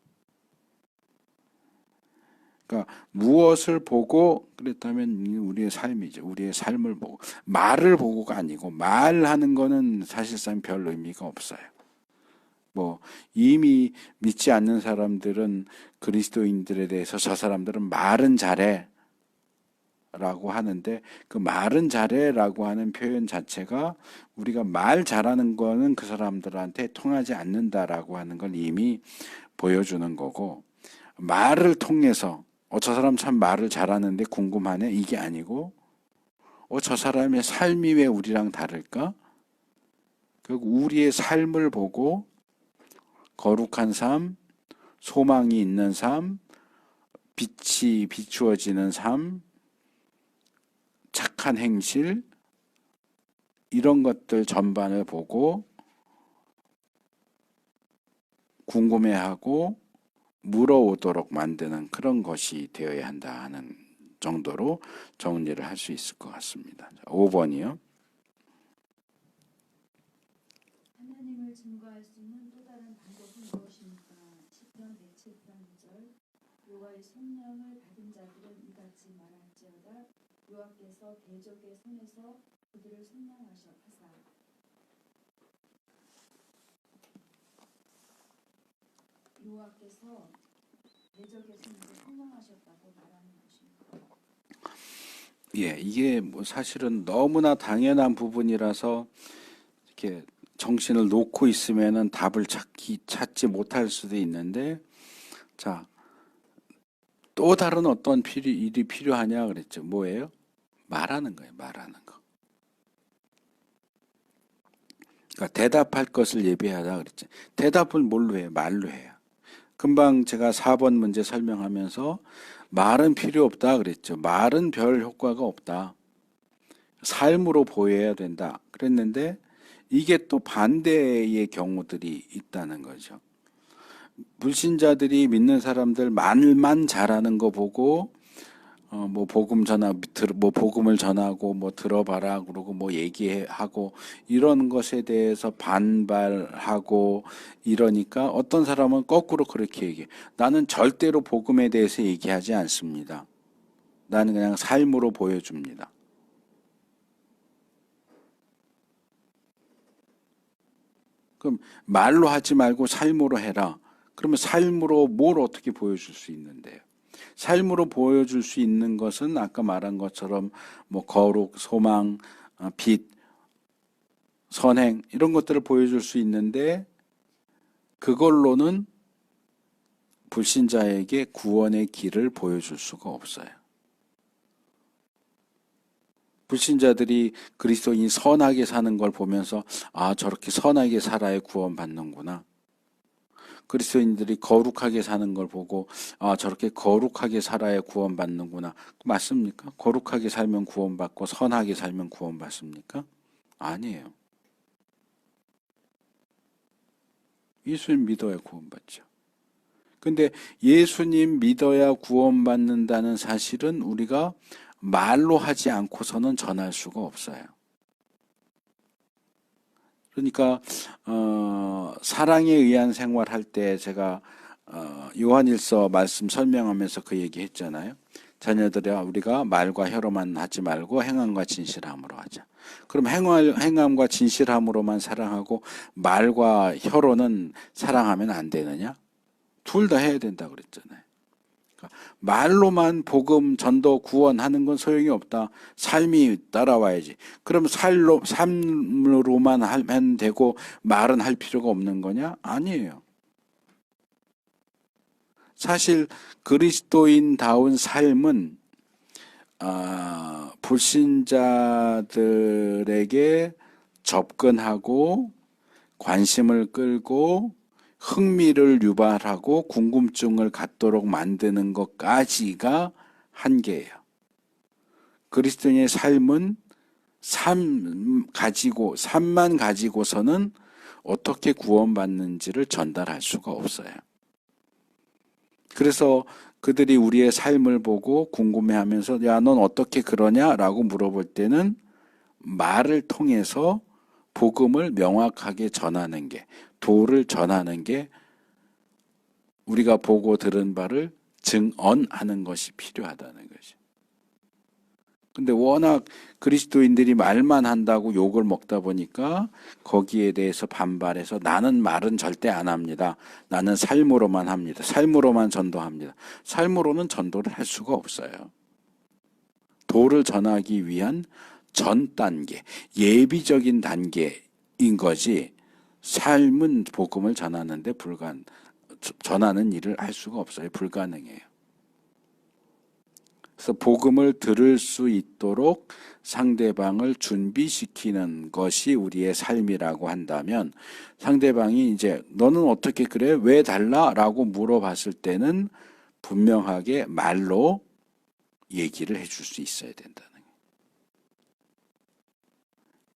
그러니까 무엇을 보고 그랬다면 우리의 삶이죠. 우리의 삶을 보고. 말을 보고가 아니고 말하는 거는 사실상 별 의미가 없어요. 뭐 이미 믿지 않는 사람들은 그리스도인들에 대해서 저 사람들은 말은 잘해 라고 하는데 그 말은 잘해 라고 하는 표현 자체가 우리가 말 잘하는 거는 그 사람들한테 통하지 않는다라고 하는 걸 이미 보여주는 거고, 말을 통해서 저 사람 참 말을 잘하는데 궁금하네 이게 아니고 저 사람의 삶이 왜 우리랑 다를까? 결국 우리의 삶을 보고 거룩한 삶, 소망이 있는 삶, 빛이 비추어지는 삶, 착한 행실, 이런 것들 전반을 보고 궁금해하고 물어오도록 만드는 그런 것이 되어야 한다 하는 정도로 정리를 할 수 있을 것 같습니다. 5번이요. 하나님을 증거할 수 있는 또 다른 방법은 무엇입니까? 시편 107편 2절 여호와의 성령을 받은 자들은 이같이 말할지어다 여호와께서 대적의 손에서 그들을 속량하사 여호와께서 대적의 손에서 속량하셨다고 말하는 것입니다. 예, 이게 뭐 사실은 너무나 당연한 부분이라서 이렇게 정신을 놓고 있으면은 답을 찾지 못할 수도 있는데, 자, 또 다른 어떤 일이 필요하냐 그랬죠. 뭐예요? 말하는 거예요. 말하는 거. 그러니까 대답할 것을 예비하다 그랬죠. 대답을 뭘로 해요? 말로 해요. 금방 제가 4번 문제 설명하면서 말은 필요 없다 그랬죠. 말은 별 효과가 없다. 삶으로 보여야 된다 그랬는데 이게 또 반대의 경우들이 있다는 거죠. 불신자들이 믿는 사람들 말만 잘하는 거 보고 뭐 복음을 전하고 뭐 들어봐라 그러고 뭐 얘기하고 이런 것에 대해서 반발하고 이러니까 어떤 사람은 거꾸로 그렇게 얘기해. 나는 절대로 복음에 대해서 얘기하지 않습니다. 나는 그냥 삶으로 보여줍니다. 그럼 말로 하지 말고 삶으로 해라. 그러면 삶으로 뭘 어떻게 보여줄 수 있는데요? 삶으로 보여줄 수 있는 것은 아까 말한 것처럼 뭐 거룩, 소망, 빛, 선행 이런 것들을 보여줄 수 있는데 그걸로는 불신자에게 구원의 길을 보여줄 수가 없어요. 불신자들이 그리스도인이 선하게 사는 걸 보면서 저렇게 선하게 살아야 구원받는구나. 그리스도인들이 거룩하게 사는 걸 보고 저렇게 거룩하게 살아야 구원받는구나. 맞습니까? 거룩하게 살면 구원받고 선하게 살면 구원받습니까? 아니에요. 예수님 믿어야 구원받죠. 근데 예수님 믿어야 구원받는다는 사실은 우리가 말로 하지 않고서는 전할 수가 없어요. 그러니까 사랑에 의한 생활할 때 제가 요한일서 말씀 설명하면서 그 얘기 했잖아요. 자녀들아 우리가 말과 혀로만 하지 말고 행함과 진실함으로 하자. 그럼 행함과 진실함으로만 사랑하고 말과 혀로는 사랑하면 안 되느냐? 둘 다 해야 된다 그랬잖아요. 그러니까 말로만 복음, 전도, 구원하는 건 소용이 없다. 삶이 따라와야지. 그럼 삶으로만 하면 되고 말은 할 필요가 없는 거냐? 아니에요. 사실 그리스도인다운 삶은 불신자들에게 접근하고 관심을 끌고 흥미를 유발하고 궁금증을 갖도록 만드는 것까지가 한계예요. 그리스도인의 삶은 삶만 가지고서는 어떻게 구원받는지를 전달할 수가 없어요. 그래서 그들이 우리의 삶을 보고 궁금해하면서 야, 넌 어떻게 그러냐라고 물어볼 때는 말을 통해서 복음을 명확하게 전하는 게, 도를 전하는 게 우리가 보고 들은 바를 증언하는 것이 필요하다는 거죠. 근데 워낙 그리스도인들이 말만 한다고 욕을 먹다 보니까 거기에 대해서 반발해서 나는 말은 절대 안 합니다. 나는 삶으로만 합니다. 삶으로만 전도합니다. 삶으로는 전도를 할 수가 없어요. 도를 전하기 위한 전 단계, 예비적인 단계인 거지 삶은 복음을 전하는데 전하는 일을 할 수가 없어요. 불가능해요. 그래서 복음을 들을 수 있도록 상대방을 준비시키는 것이 우리의 삶이라고 한다면 상대방이 이제 너는 어떻게 그래? 왜 달라? 라고 물어봤을 때는 분명하게 말로 얘기를 해줄 수 있어야 된다는 거예요.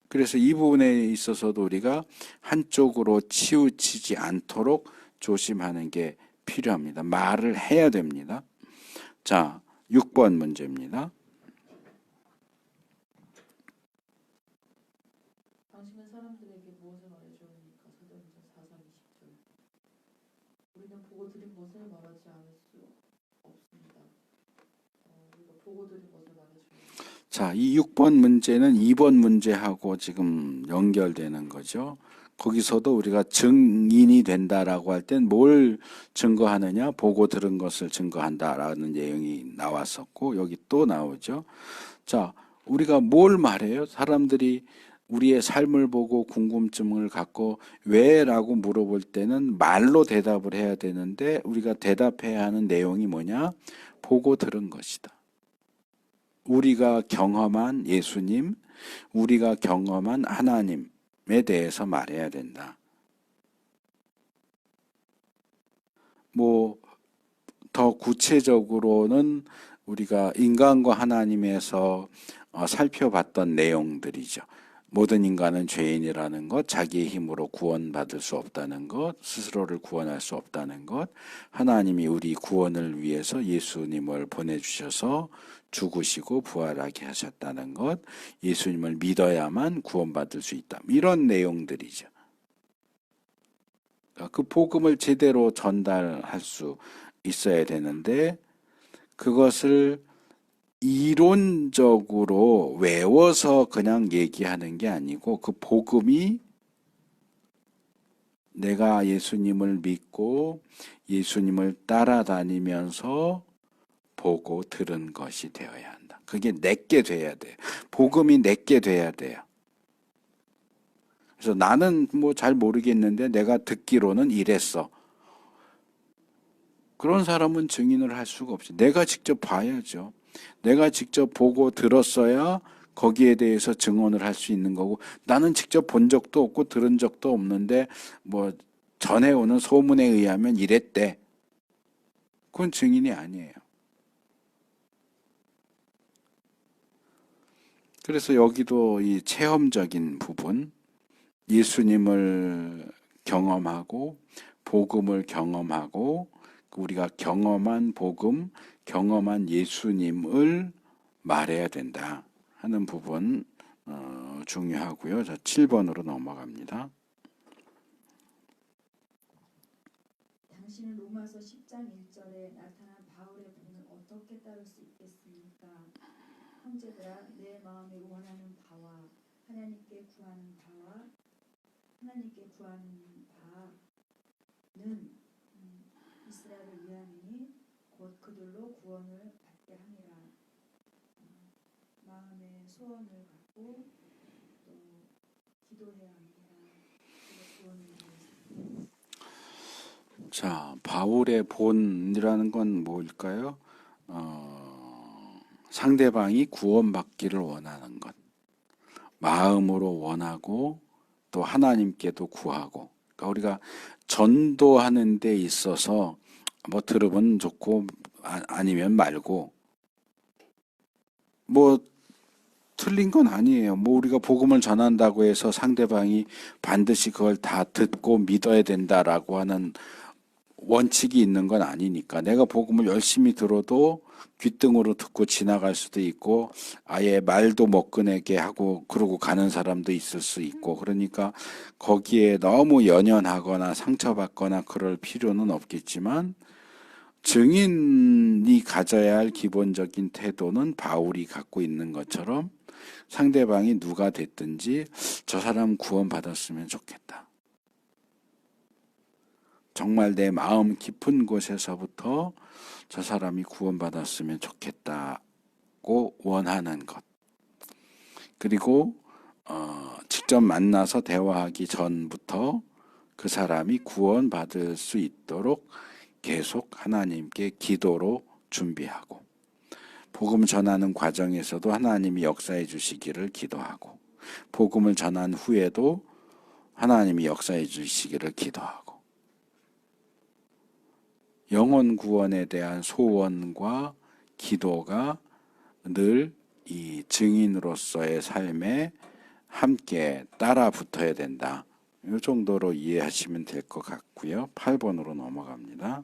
그래서 이 부분에 있어서도 우리가 한쪽으로 치우치지 않도록 조심하는 게 필요합니다. 말을 해야 됩니다. 자, 6번 문제입니다. 당신은 사람들에게 무엇을 말해주옵니까? 사도행전 4장 20절. 우리는 보고 들은 것을 말하지 않을 수 없습니다. 우리가 보고 들은 것을 말해줍니다. 자, 이 6번 문제는 2번 문제하고 지금 연결되는 거죠. 거기서도 우리가 증인이 된다라고 할 땐 뭘 증거하느냐? 보고 들은 것을 증거한다라는 내용이 나왔었고 여기 또 나오죠. 자, 우리가 뭘 말해요? 사람들이 우리의 삶을 보고 궁금증을 갖고 왜? 라고 물어볼 때는 말로 대답을 해야 되는데 우리가 대답해야 하는 내용이 뭐냐? 보고 들은 것이다. 우리가 경험한 예수님, 우리가 경험한 하나님에 대해서 말해야 된다. 더 구체적으로는 우리가 인간과 하나님에서 살펴봤던 내용들이죠. 모든 인간은 죄인이라는 것, 자기의 힘으로 구원받을 수 없다는 것, 스스로를 구원할 수 없다는 것, 하나님이 우리 구원을 위해서 예수님을 보내주셔서 죽으시고 부활하게 하셨다는 것, 예수님을 믿어야만 구원받을 수 있다. 이런 내용들이죠. 그 복음을 제대로 전달할 수 있어야 되는데 그것을 이론적으로 외워서 그냥 얘기하는 게 아니고 그 복음이 내가 예수님을 믿고 예수님을 따라다니면서 보고 들은 것이 되어야 한다. 그게 내게 돼야 돼요. 복음이 내게 돼야 돼요. 그래서 나는 잘 모르겠는데 내가 듣기로는 이랬어. 그런 사람은 증인을 할 수가 없지. 내가 직접 봐야죠. 내가 직접 보고 들었어야 거기에 대해서 증언을 할 수 있는 거고 나는 직접 본 적도 없고 들은 적도 없는데 전해오는 소문에 의하면 이랬대. 그건 증인이 아니에요. 그래서 여기도 이 체험적인 부분, 예수님을 경험하고 복음을 경험하고 우리가 경험한 복음, 경험한 예수님을 말해야 된다 하는 부분 중요하고요. 자, 7번으로 넘어갑니다. 당신은 로마서 10장 1절에 나타난 바울의 본을 어떻게 따를 수 있겠습니까? 형제들아, 내 마음에 원하는 바와 하나님께 구하는 바는 이스라엘을 위함이니 곧 그들로 구원을 받게 함이라. 마음의 소원을 갖고 또 기도해야 합니다. 구원을 위해서. 자, 바울의 본이라는 건 뭘까요? 상대방이 구원받기를 원하는 것. 마음으로 원하고 또 하나님께도 구하고. 그러니까 우리가 전도하는 데 있어서 들으면 좋고 아니면 말고 틀린 건 아니에요. 우리가 복음을 전한다고 해서 상대방이 반드시 그걸 다 듣고 믿어야 된다라고 하는 원칙이 있는 건 아니니까 내가 복음을 열심히 들어도 귓등으로 듣고 지나갈 수도 있고 아예 말도 못 꺼내게 하고 그러고 가는 사람도 있을 수 있고 그러니까 거기에 너무 연연하거나 상처받거나 그럴 필요는 없겠지만 증인이 가져야 할 기본적인 태도는 바울이 갖고 있는 것처럼 상대방이 누가 됐든지 저 사람 구원받았으면 좋겠다. 정말 내 마음 깊은 곳에서부터 저 사람이 구원받았으면 좋겠다고 원하는 것. 그리고 직접 만나서 대화하기 전부터 그 사람이 구원받을 수 있도록 계속 하나님께 기도로 준비하고 복음 전하는 과정에서도 하나님이 역사해 주시기를 기도하고 복음을 전한 후에도 하나님이 역사해 주시기를 기도하고 영혼 구원에 대한 소원과 기도가 늘 이 증인으로서의 삶에 함께 따라 붙어야 된다. 이 정도로 이해하시면 될 것 같고요. 8번으로 넘어갑니다.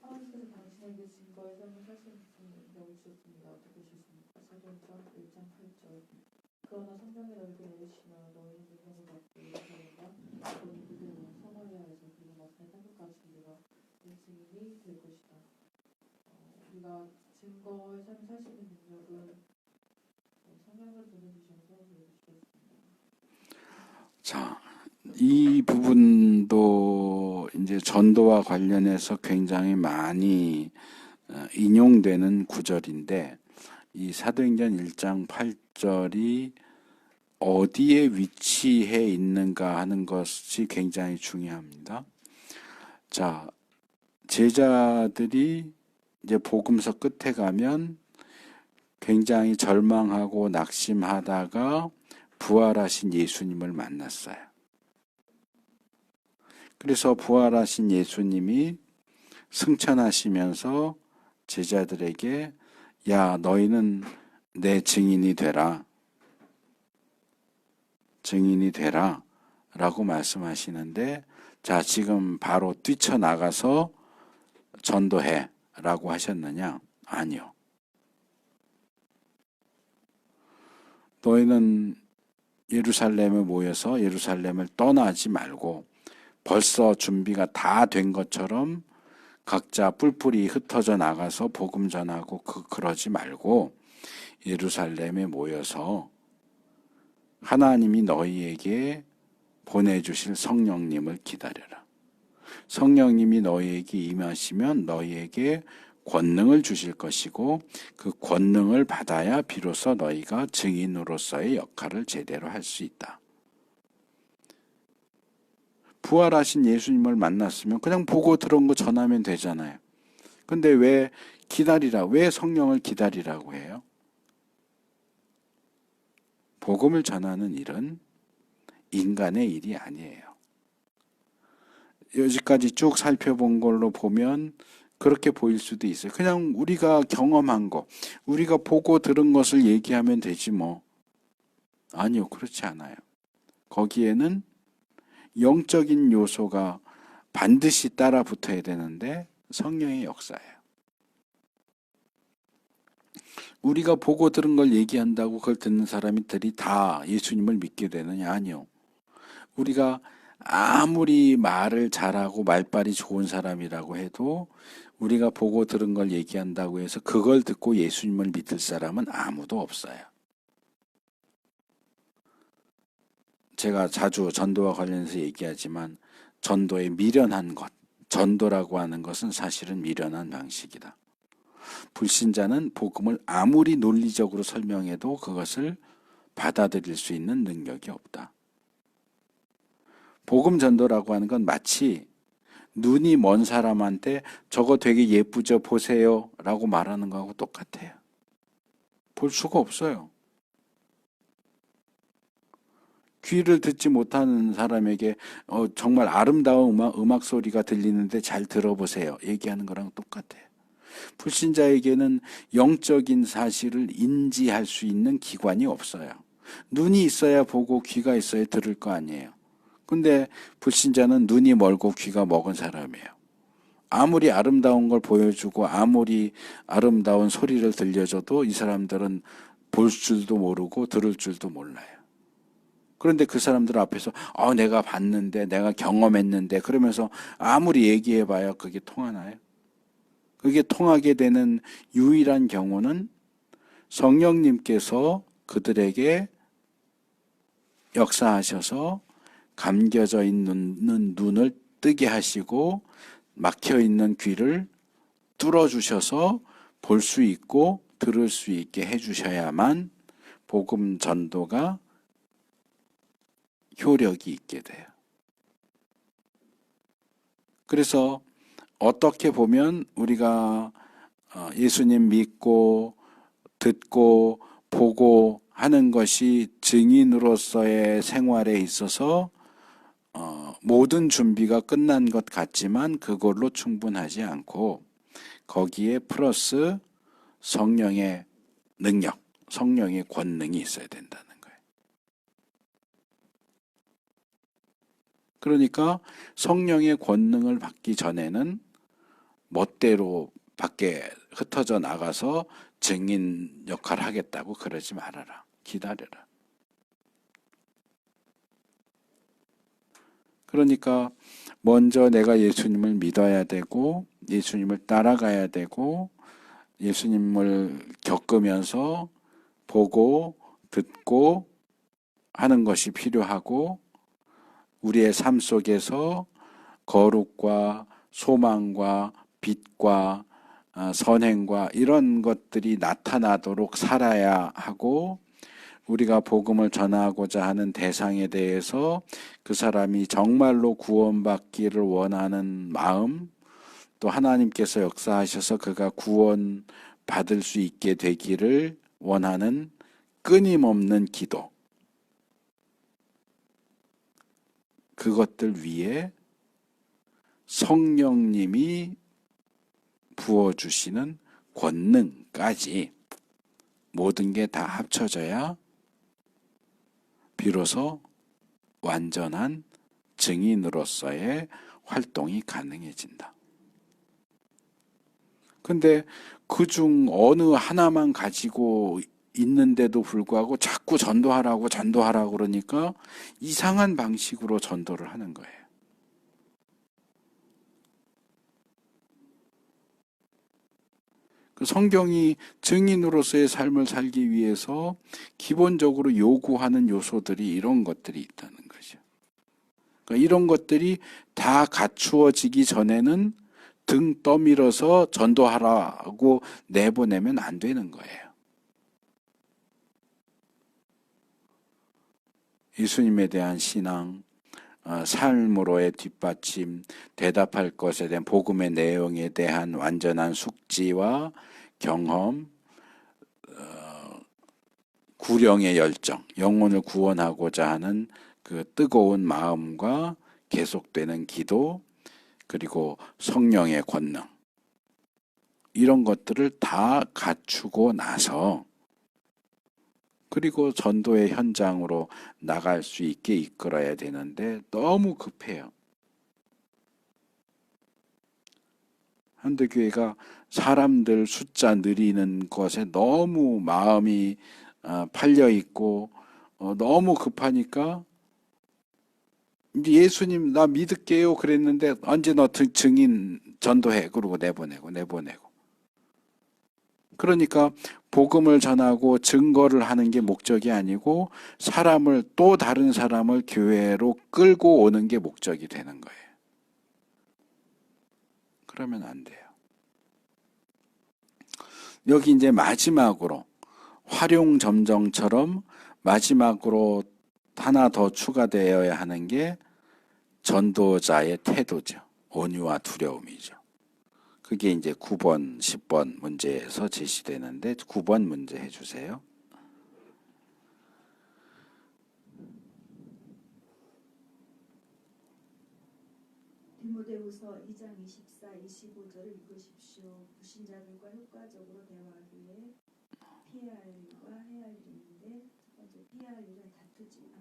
하나님께서 당신에게 증거의 삶을 사실 능력을 주셨습니다. 어떻게 주십니까? 사도행전 1장 8절. 그러나 성경에 너희에게 내리시며 너희는 능력을 받고 예루살렘과 너희 유대와 사마리아에서 그리고 마지막 땅끝까지 우리가 내 증인이 될 것이다. 우리가 증거의 삶을 살 수 있는 능력은 성경을 보내주셔서 우리에게 주셨습니다. 자, 이 부분도 이제 전도와 관련해서 굉장히 많이 인용되는 구절인데 이 사도행전 1장 8절이 어디에 위치해 있는가 하는 것이 굉장히 중요합니다. 자, 제자들이 이제 복음서 끝에 가면 굉장히 절망하고 낙심하다가 부활하신 예수님을 만났어요. 그래서 부활하신 예수님이 승천하시면서 제자들에게 야, 너희는 내 증인이 되라. 증인이 되라. 라고 말씀하시는데 자, 지금 바로 뛰쳐나가서 전도해. 라고 하셨느냐? 아니요. 너희는 예루살렘에 모여서 예루살렘을 떠나지 말고 벌써 준비가 다 된 것처럼 각자 뿔뿔이 흩어져 나가서 복음 전하고 그러지 말고 예루살렘에 모여서 하나님이 너희에게 보내주실 성령님을 기다려라. 성령님이 너희에게 임하시면 너희에게 권능을 주실 것이고 그 권능을 받아야 비로소 너희가 증인으로서의 역할을 제대로 할 수 있다. 부활하신 예수님을 만났으면 그냥 보고 들은 거 전하면 되잖아요. 근데 왜 기다리라, 왜 성령을 기다리라고 해요? 복음을 전하는 일은 인간의 일이 아니에요. 여기까지 쭉 살펴본 걸로 보면 그렇게 보일 수도 있어요. 그냥 우리가 경험한 거, 우리가 보고 들은 것을 얘기하면 되지 뭐. 아니요, 그렇지 않아요. 거기에는 영적인 요소가 반드시 따라 붙어야 되는데 성령의 역사예요. 우리가 보고 들은 걸 얘기한다고 그걸 듣는 사람들이 다 예수님을 믿게 되느냐? 아니요. 우리가 아무리 말을 잘하고 말빨이 좋은 사람이라고 해도 우리가 보고 들은 걸 얘기한다고 해서 그걸 듣고 예수님을 믿을 사람은 아무도 없어요. 제가 자주 전도와 관련해서 얘기하지만 전도의 미련한 것, 전도라고 하는 것은 사실은 미련한 방식이다. 불신자는 복음을 아무리 논리적으로 설명해도 그것을 받아들일 수 있는 능력이 없다. 복음 전도라고 하는 건 마치 눈이 먼 사람한테 저거 되게 예쁘죠 보세요 라고 말하는 거하고 똑같아요. 볼 수가 없어요. 귀를 듣지 못하는 사람에게 정말 아름다운 음악 소리가 들리는데 잘 들어보세요 얘기하는 거랑 똑같아요. 불신자에게는 영적인 사실을 인지할 수 있는 기관이 없어요. 눈이 있어야 보고 귀가 있어야 들을 거 아니에요. 근데 불신자는 눈이 멀고 귀가 먹은 사람이에요. 아무리 아름다운 걸 보여주고 아무리 아름다운 소리를 들려줘도 이 사람들은 볼 줄도 모르고 들을 줄도 몰라요. 그런데 그 사람들 앞에서 내가 봤는데 내가 경험했는데 그러면서 아무리 얘기해봐야 그게 통하나요? 그게 통하게 되는 유일한 경우는 성령님께서 그들에게 역사하셔서 감겨져 있는 눈을 뜨게 하시고 막혀 있는 귀를 뚫어주셔서 볼 수 있고 들을 수 있게 해주셔야만 복음 전도가 효력이 있게 돼요. 그래서 어떻게 보면 우리가 예수님 믿고 듣고 보고 하는 것이 증인으로서의 생활에 있어서 모든 준비가 끝난 것 같지만 그걸로 충분하지 않고 거기에 플러스 성령의 능력, 성령의 권능이 있어야 된다는 거예요. 그러니까 성령의 권능을 받기 전에는 멋대로 밖에 흩어져 나가서 증인 역할을 하겠다고 그러지 말아라. 기다려라. 그러니까 먼저 내가 예수님을 믿어야 되고 예수님을 따라가야 되고 예수님을 겪으면서 보고 듣고 하는 것이 필요하고 우리의 삶 속에서 거룩과 소망과 빛과 선행과 이런 것들이 나타나도록 살아야 하고 우리가 복음을 전하고자 하는 대상에 대해서 그 사람이 정말로 구원받기를 원하는 마음, 또 하나님께서 역사하셔서 그가 구원받을 수 있게 되기를 원하는 끊임없는 기도, 그것들 위에 성령님이 부어주시는 권능까지 모든 게 다 합쳐져야 비로소 완전한 증인으로서의 활동이 가능해진다. 근데 그중 어느 하나만 가지고 있는데도 불구하고 자꾸 전도하라고 그러니까 이상한 방식으로 전도를 하는 거예요. 그 성경이 증인으로서의 삶을 살기 위해서 기본적으로 요구하는 요소들이 이런 것들이 있다는 거죠. 그러니까 이런 것들이 다 갖추어지기 전에는 등 떠밀어서 전도하라고 내보내면 안 되는 거예요. 예수님에 대한 신앙, 삶으로의 뒷받침, 대답할 것에 대한 복음의 내용에 대한 완전한 숙지와 경험, 구령의 열정, 영혼을 구원하고자 하는 그 뜨거운 마음과 계속되는 기도, 그리고 성령의 권능, 이런 것들을 다 갖추고 나서 그리고 전도의 현장으로 나갈 수 있게 이끌어야 되는데 너무 급해요. 현대교회가 사람들 숫자 늘리는 것에 너무 마음이 팔려 있고 너무 급하니까 이제 예수님 나 믿을게요 그랬는데 언제 너 증인 전도해 그러고 내보내고 그러니까 복음을 전하고 증거를 하는 게 목적이 아니고 사람을 또 다른 사람을 교회로 끌고 오는 게 목적이 되는 거예요. 그러면 안 돼요. 여기 이제 마지막으로 활용점정처럼 마지막으로 하나 더 추가되어야 하는 게 전도자의 태도죠. 온유와 두려움이죠. 그게 이제 9번, 10번 문제에서 제시되는데 9번 문제 해주세요. 디모데후서 2장 24, 25절을 읽으십시오. 불신자들과 효과적으로 대화하기 위해 피해야 할 일과 해야 할 일이 있는데 첫 번째 피해야 할 일은 다투지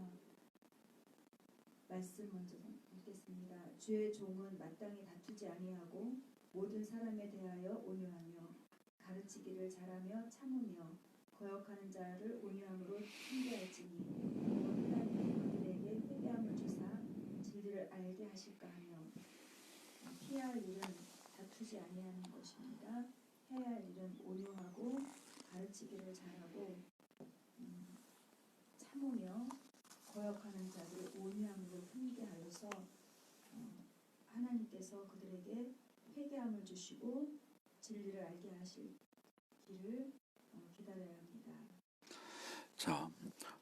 말씀 먼저 읽겠습니다. 주의 종은 마땅히 다투지 아니하고 모든 사람에 대하여 온유하며 가르치기를 잘하며 참으며 거역하는 자를 온유함으로 훈계할지니 하나님이 그들에게 회개함을 주사 진리를 알게 하실까 하며 피해야 할 일은 다투지 아니하는 것입니다. 해야 할 일은 온유하고 가르치기를 잘하고 참으며 거역하는 자를 온유함으로 훈계하여서 하나님께서 그들에게 회개함을 주시고 진리를 알게 하시기를 기다려야 합니다. 자,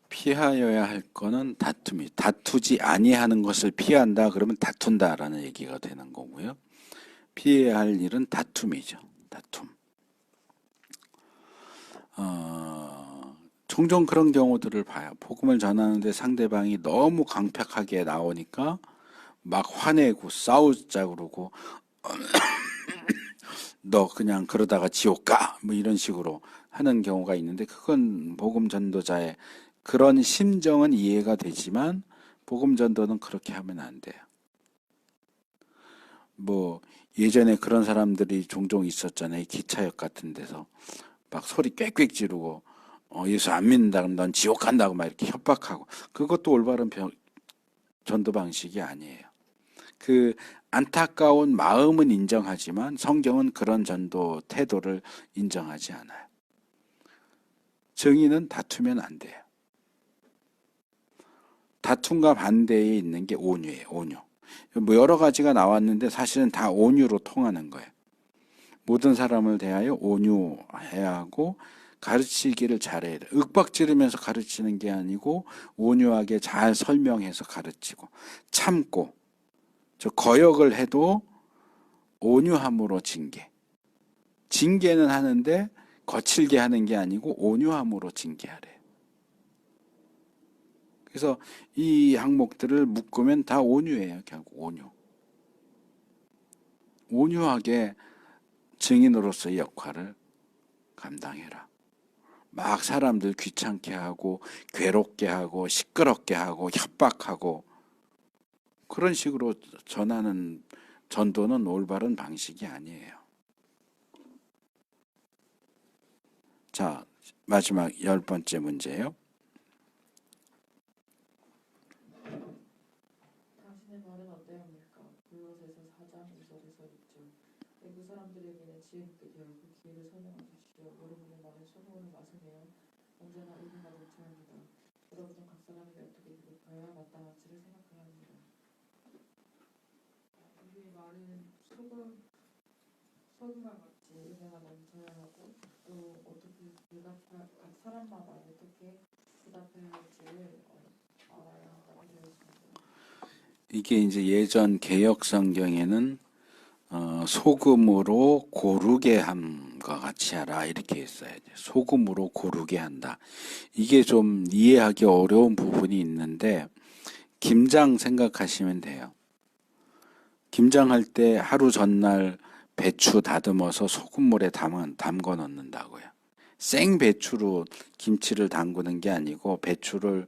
피하여야 할 거는 다툼이. 다투지 아니하는 것을 피한다 그러면 다툰다라는 얘기가 되는 거고요. 피해야 할 일은 다툼이죠. 다툼. 종종 그런 경우들을 봐요. 복음을 전하는데 상대방이 너무 강팍하게 나오니까 막 화내고 싸우자 그러고 너 그냥 그러다가 지옥 가! 뭐 이런 식으로 하는 경우가 있는데 그건 복음 전도자의 그런 심정은 이해가 되지만 복음 전도는 그렇게 하면 안 돼요. 뭐 예전에 그런 사람들이 종종 있었잖아요. 기차역 같은 데서 막 소리 꽥꽥 지르고 예수 안 믿는다 그러면 넌 지옥 간다고 막 이렇게 협박하고 그것도 올바른 전도 방식이 아니에요. 그 안타까운 마음은 인정하지만 성경은 그런 전도 태도를 인정하지 않아요. 정의는 다투면 안 돼요. 다툼과 반대에 있는 게 온유예요. 온유. 뭐 여러 가지가 나왔는데 사실은 다 온유로 통하는 거예요. 모든 사람을 대하여 온유해야 하고 가르치기를 잘해야 돼요. 윽박지르면서 가르치는 게 아니고 온유하게 잘 설명해서 가르치고 참고 저 거역을 해도 온유함으로 징계. 징계는 하는데 거칠게 하는 게 아니고 온유함으로 징계하래요. 그래서 이 항목들을 묶으면 다 온유예요. 결국 온유. 온유하게 증인으로서의 역할을 감당해라. 막 사람들 귀찮게 하고 괴롭게 하고 시끄럽게 하고 협박하고 그런 식으로 전하는 전도는 올바른 방식이 아니에요. 자, 마지막 10번째 문제예요. 당신의 말은 어떠합니까? 골로새서 4장 2절에서 6절. 외국 사람들에게는 지혜롭게 대하고 기회를 설명하십시오. 여러분의 말은 소금으로 맛을 언제나 의리가 넘쳐합니다. 여러분은 각 사람에게 어떻게 기록하여야 마땅할지를 생각해야 합니다. 우리의 말은 소금과 같이 의리가 넘쳐야 하고 또 어떻게 각 사람마다 어떻게 대답해야 할지를 알아야 한다고 되어 있습니다. 이게 이제 예전 개역 성경에는 소금으로 고르게 함과 같이 하라 이렇게 했어요. 소금으로 고르게 한다. 이게 좀 이해하기 어려운 부분이 있는데 김장 생각하시면 돼요. 김장할 때 하루 전날 배추 다듬어서 소금물에 담궈 넣는다고요. 생 배추로 김치를 담그는 게 아니고 배추를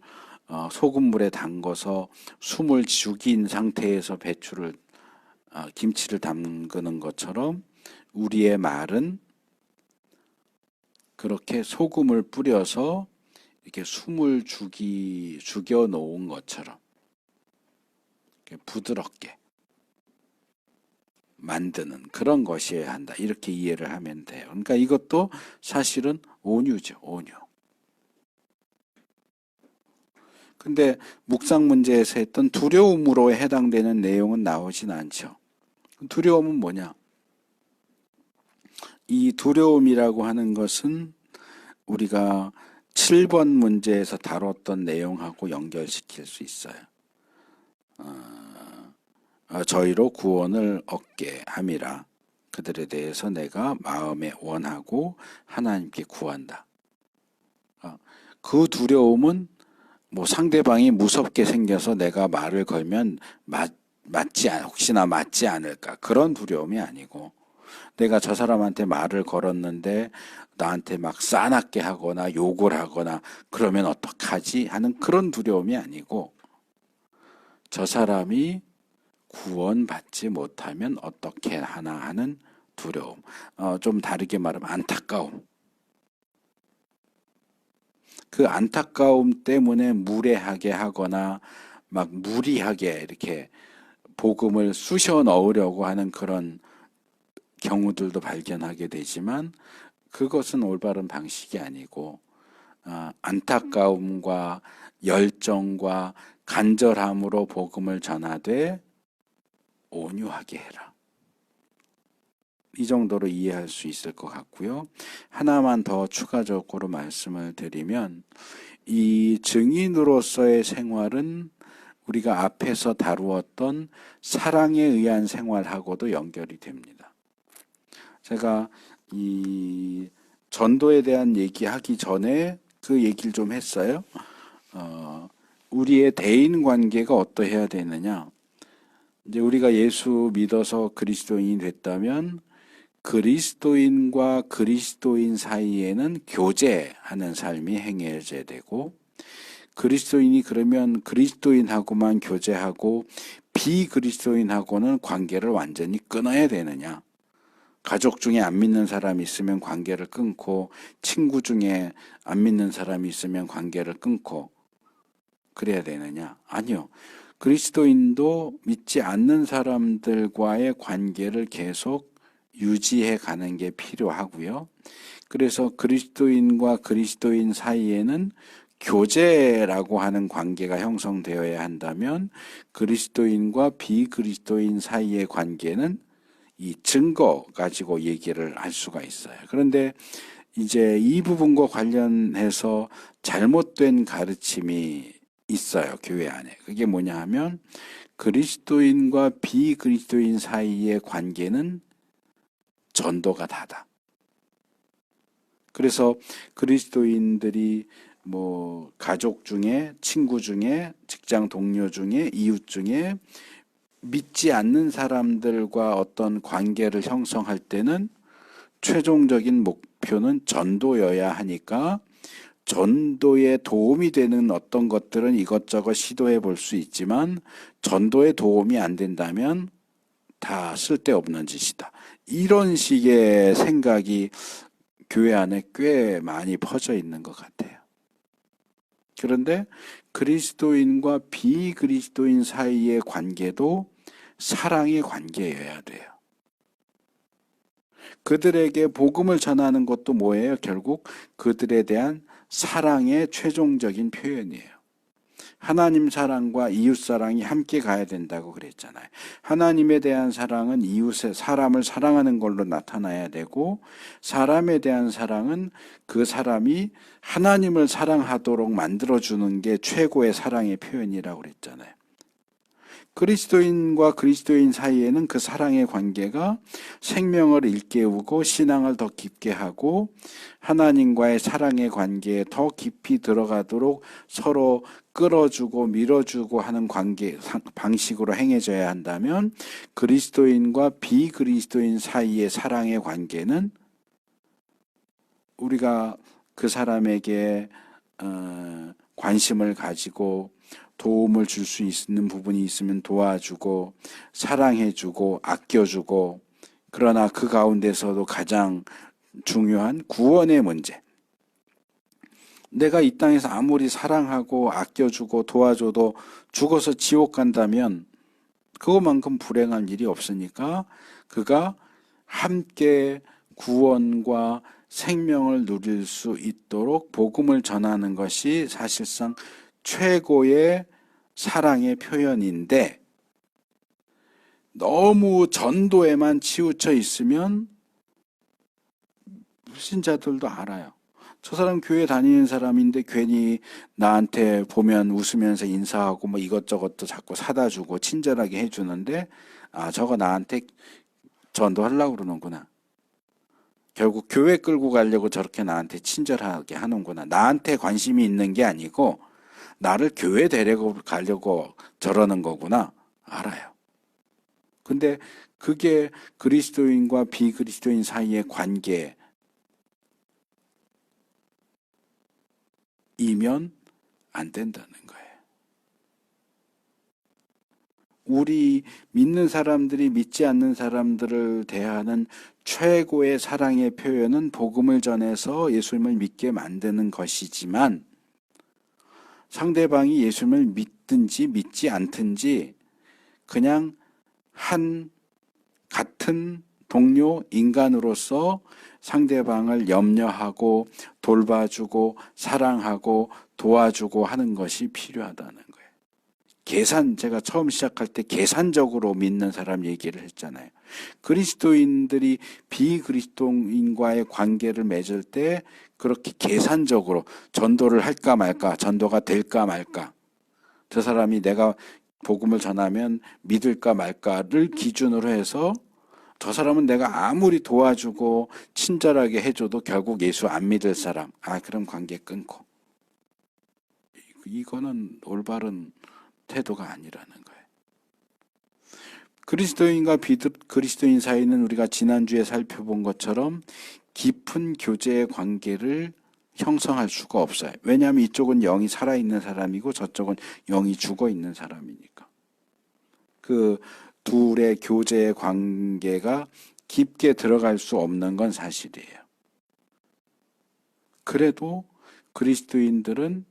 소금물에 담궈서 숨을 죽인 상태에서 김치를 담그는 것처럼 우리의 말은 그렇게 소금을 뿌려서 이렇게 숨을 죽여 놓은 것처럼 부드럽게 만드는 그런 것이어야 한다. 이렇게 이해를 하면 돼요. 그러니까 이것도 사실은 온유죠. 온유. 근데 묵상 문제에서 했던 두려움으로 해당되는 내용은 나오진 않죠. 두려움은 뭐냐? 이 두려움이라고 하는 것은 우리가 7번 문제에서 다뤘던 내용하고 연결시킬 수 있어요. 저희로 구원을 얻게 함이라. 그들에 대해서 내가 마음에 원하고 하나님께 구한다. 그 두려움은 뭐 상대방이 무섭게 생겨서 내가 말을 걸면 혹시나 맞지 않을까 그런 두려움이 아니고, 내가 저 사람한테 말을 걸었는데 나한테 막 싸납게 하거나 욕을 하거나 그러면 어떡하지 하는 그런 두려움이 아니고, 저 사람이 구원받지 못하면 어떻게 하나 하는 두려움. 좀 다르게 말하면 안타까움. 그 안타까움 때문에 무례하게 하거나 막 무리하게 이렇게 복음을 쑤셔 넣으려고 하는 그런 경우들도 발견하게 되지만, 그것은 올바른 방식이 아니고, 안타까움과 열정과 간절함으로 복음을 전하되 온유하게 해라. 이 정도로 이해할 수 있을 것 같고요. 하나만 더 추가적으로 말씀을 드리면, 이 증인으로서의 생활은 우리가 앞에서 다루었던 사랑에 의한 생활하고도 연결이 됩니다. 제가 이 전도에 대한 얘기하기 전에 그 얘기를 좀 했어요. 우리의 대인 관계가 어떠해야 되느냐. 이제 우리가 예수 믿어서 그리스도인이 됐다면 그리스도인과 그리스도인 사이에는 교제하는 삶이 행해져야 되고, 그리스도인이 그러면 그리스도인하고만 교제하고 비그리스도인하고는 관계를 완전히 끊어야 되느냐. 가족 중에 안 믿는 사람이 있으면 관계를 끊고, 친구 중에 안 믿는 사람이 있으면 관계를 끊고 그래야 되느냐? 아니요. 그리스도인도 믿지 않는 사람들과의 관계를 계속 유지해 가는 게 필요하고요. 그래서 그리스도인과 그리스도인 사이에는 교제라고 하는 관계가 형성되어야 한다면, 그리스도인과 비그리스도인 사이의 관계는 이 증거 가지고 얘기를 할 수가 있어요. 그런데 이제 이 부분과 관련해서 잘못된 가르침이 있어요, 교회 안에. 그게 뭐냐 하면, 그리스도인과 비그리스도인 사이의 관계는 전도가 다다. 그래서 그리스도인들이 뭐 가족 중에, 친구 중에, 직장 동료 중에, 이웃 중에 믿지 않는 사람들과 어떤 관계를 형성할 때는 최종적인 목표는 전도여야 하니까, 전도에 도움이 되는 어떤 것들은 이것저것 시도해 볼 수 있지만 전도에 도움이 안 된다면 다 쓸데없는 짓이다. 이런 식의 생각이 교회 안에 꽤 많이 퍼져 있는 것 같아요. 그런데 그리스도인과 비그리스도인 사이의 관계도 사랑의 관계여야 돼요. 그들에게 복음을 전하는 것도 뭐예요? 결국 그들에 대한 사랑의 최종적인 표현이에요. 하나님 사랑과 이웃 사랑이 함께 가야 된다고 그랬잖아요. 하나님에 대한 사랑은 이웃의 사람을 사랑하는 걸로 나타나야 되고, 사람에 대한 사랑은 그 사람이 하나님을 사랑하도록 만들어주는 게 최고의 사랑의 표현이라고 그랬잖아요. 그리스도인과 그리스도인 사이에는 그 사랑의 관계가 생명을 일깨우고 신앙을 더 깊게 하고 하나님과의 사랑의 관계에 더 깊이 들어가도록 서로 끌어주고 밀어주고 하는 관계 방식으로 행해져야 한다면, 그리스도인과 비그리스도인 사이의 사랑의 관계는 우리가 그 사람에게 관심을 가지고 도움을 줄 수 있는 부분이 있으면 도와주고 사랑해주고 아껴주고, 그러나 그 가운데서도 가장 중요한 구원의 문제. 내가 이 땅에서 아무리 사랑하고 아껴주고 도와줘도 죽어서 지옥 간다면 그것만큼 불행한 일이 없으니까, 그가 함께 구원과 생명을 누릴 수 있도록 복음을 전하는 것이 사실상 최고의 사랑의 표현인데, 너무 전도에만 치우쳐 있으면 불신자들도 알아요. 저 사람 교회 다니는 사람인데 괜히 나한테 보면 웃으면서 인사하고 뭐 이것저것도 자꾸 사다 주고 친절하게 해주는데, 저거 나한테 전도하려고 그러는구나. 결국 교회 끌고 가려고 저렇게 나한테 친절하게 하는구나. 나한테 관심이 있는 게 아니고 나를 교회 데리고 가려고 저러는 거구나. 알아요. 근데 그게 그리스도인과 비그리스도인 사이의 관계이면 안 된다는 거예요. 우리 믿는 사람들이 믿지 않는 사람들을 대하는 최고의 사랑의 표현은 복음을 전해서 예수님을 믿게 만드는 것이지만, 상대방이 예수님을 믿든지 믿지 않든지 그냥 같은 동료 인간으로서 상대방을 염려하고 돌봐주고 사랑하고 도와주고 하는 것이 필요하다는 거예요. 제가 처음 시작할 때 계산적으로 믿는 사람 얘기를 했잖아요. 그리스도인들이 비그리스도인과의 관계를 맺을 때 그렇게 계산적으로 전도를 할까 말까, 전도가 될까 말까, 저 사람이 내가 복음을 전하면 믿을까 말까를 기준으로 해서 저 사람은 내가 아무리 도와주고 친절하게 해줘도 결국 예수 안 믿을 사람, 그럼 관계 끊고. 이거는 올바른 태도가 아니라는 거예요. 그리스도인과 비그리스도인 사이는 우리가 지난주에 살펴본 것처럼 깊은 교제의 관계를 형성할 수가 없어요. 왜냐하면 이쪽은 영이 살아있는 사람이고 저쪽은 영이 죽어있는 사람이니까. 그 둘의 교제의 관계가 깊게 들어갈 수 없는 건 사실이에요. 그래도 그리스도인들은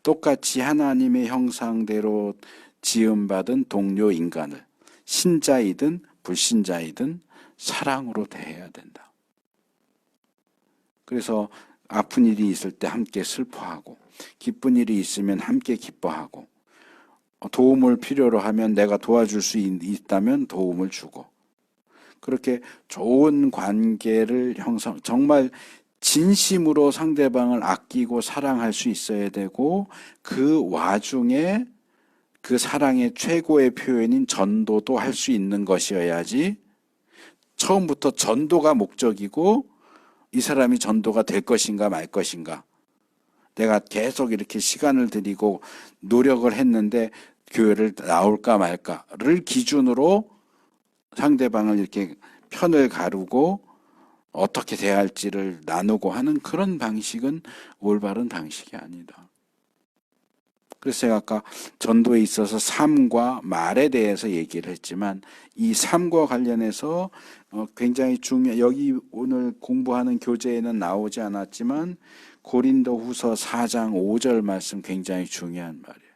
똑같이 하나님의 형상대로 지음받은 동료 인간을 신자이든 불신자이든 사랑으로 대해야 된다. 그래서 아픈 일이 있을 때 함께 슬퍼하고, 기쁜 일이 있으면 함께 기뻐하고, 도움을 필요로 하면 내가 도와줄 수 있다면 도움을 주고, 그렇게 좋은 관계를 정말 진심으로 상대방을 아끼고 사랑할 수 있어야 되고, 그 와중에 그 사랑의 최고의 표현인 전도도 할 수 있는 것이어야지, 처음부터 전도가 목적이고 이 사람이 전도가 될 것인가 말 것인가, 내가 계속 이렇게 시간을 들이고 노력을 했는데 교회를 나올까 말까를 기준으로 상대방을 이렇게 편을 가르고 어떻게 대할지를 나누고 하는 그런 방식은 올바른 방식이 아니다. 그래서 제가 아까 전도에 있어서 삶과 말에 대해서 얘기를 했지만, 이 삶과 관련해서 굉장히 여기 오늘 공부하는 교재에는 나오지 않았지만 고린도후서 4장 5절 말씀 굉장히 중요한 말이에요.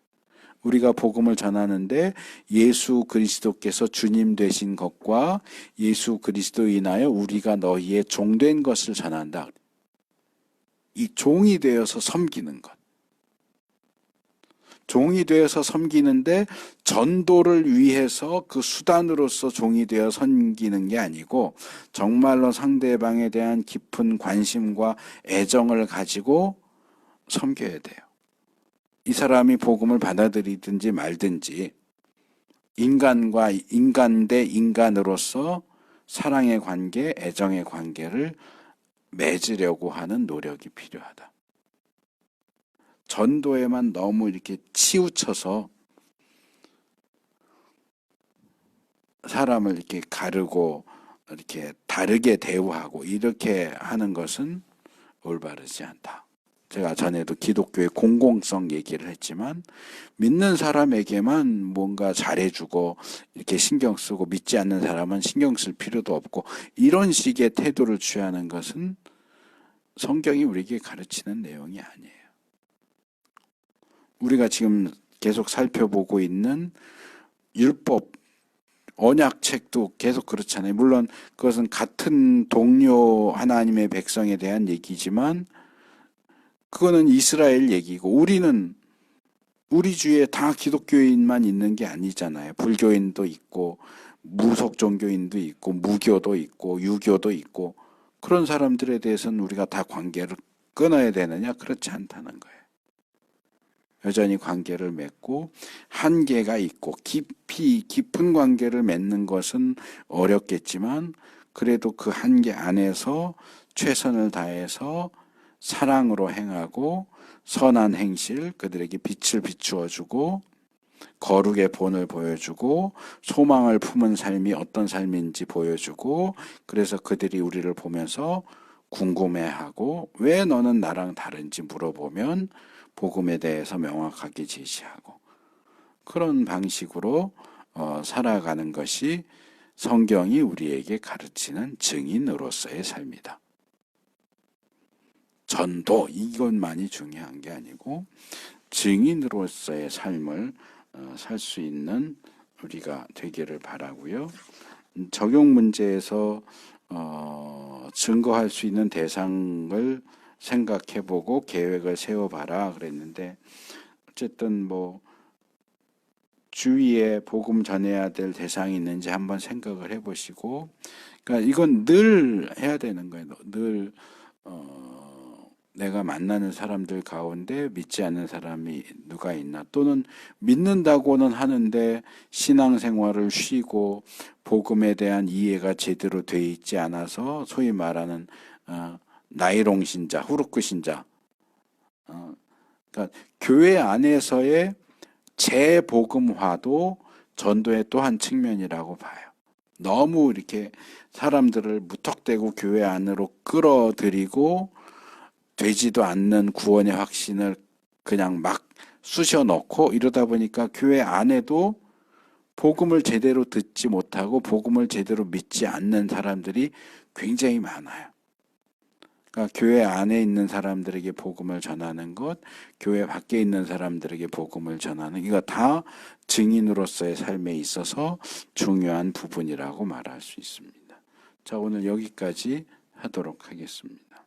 우리가 복음을 전하는데 예수 그리스도께서 주님 되신 것과 예수 그리스도 인하여 우리가 너희의 종된 것을 전한다. 이 종이 되어서 섬기는 것. 종이 되어서 섬기는데 전도를 위해서 그 수단으로서 종이 되어 섬기는 게 아니고, 정말로 상대방에 대한 깊은 관심과 애정을 가지고 섬겨야 돼요. 이 사람이 복음을 받아들이든지 말든지 인간 대 인간으로서 사랑의 관계, 애정의 관계를 맺으려고 하는 노력이 필요하다. 전도에만 너무 이렇게 치우쳐서 사람을 이렇게 가르고 이렇게 다르게 대우하고 이렇게 하는 것은 올바르지 않다. 제가 전에도 기독교의 공공성 얘기를 했지만, 믿는 사람에게만 뭔가 잘해주고 이렇게 신경 쓰고 믿지 않는 사람은 신경 쓸 필요도 없고, 이런 식의 태도를 취하는 것은 성경이 우리에게 가르치는 내용이 아니에요. 우리가 지금 계속 살펴보고 있는 율법, 언약책도 계속 그렇잖아요. 물론 그것은 같은 동료 하나님의 백성에 대한 얘기지만 그거는 이스라엘 얘기고, 우리 주위에 다 기독교인만 있는 게 아니잖아요. 불교인도 있고 무속 종교인도 있고 무교도 있고 유교도 있고, 그런 사람들에 대해서는 우리가 다 관계를 끊어야 되느냐? 그렇지 않다는 거예요. 여전히 관계를 맺고 한계가 있고 깊은 관계를 맺는 것은 어렵겠지만, 그래도 그 한계 안에서 최선을 다해서 사랑으로 행하고 선한 행실, 그들에게 빛을 비추어 주고 거룩의 본을 보여주고 소망을 품은 삶이 어떤 삶인지 보여주고 그래서 그들이 우리를 보면서 궁금해하고 왜 너는 나랑 다른지 물어보면 복음에 대해서 명확하게 제시하고 그런 방식으로 살아가는 것이 성경이 우리에게 가르치는 증인으로서의 삶이다. 전도 이것만이 중요한 게 아니고 증인으로서의 삶을 살 수 있는 우리가 되기를 바라고요. 적용 문제에서 증거할 수 있는 대상을 생각해보고 계획을 세워봐라 그랬는데 어쨌든 뭐 주위에 복음 전해야 될 대상이 있는지 한번 생각을 해보시고 그러니까 이건 늘 해야 되는 거예요. 늘 내가 만나는 사람들 가운데 믿지 않는 사람이 누가 있나 또는 믿는다고는 하는데 신앙생활을 쉬고 복음에 대한 이해가 제대로 돼 있지 않아서 소위 말하는 나이롱 신자, 후르크 신자 그러니까 교회 안에서의 재복음화도 전도의 또 한 측면이라고 봐요. 너무 이렇게 사람들을 무턱대고 교회 안으로 끌어들이고 되지도 않는 구원의 확신을 그냥 막 쑤셔 넣고 이러다 보니까 교회 안에도 복음을 제대로 듣지 못하고 복음을 제대로 믿지 않는 사람들이 굉장히 많아요. 그러니까 교회 안에 있는 사람들에게 복음을 전하는 것, 교회 밖에 있는 사람들에게 복음을 전하는 이거 다 증인으로서의 삶에 있어서 중요한 부분이라고 말할 수 있습니다. 자, 오늘 여기까지 하도록 하겠습니다.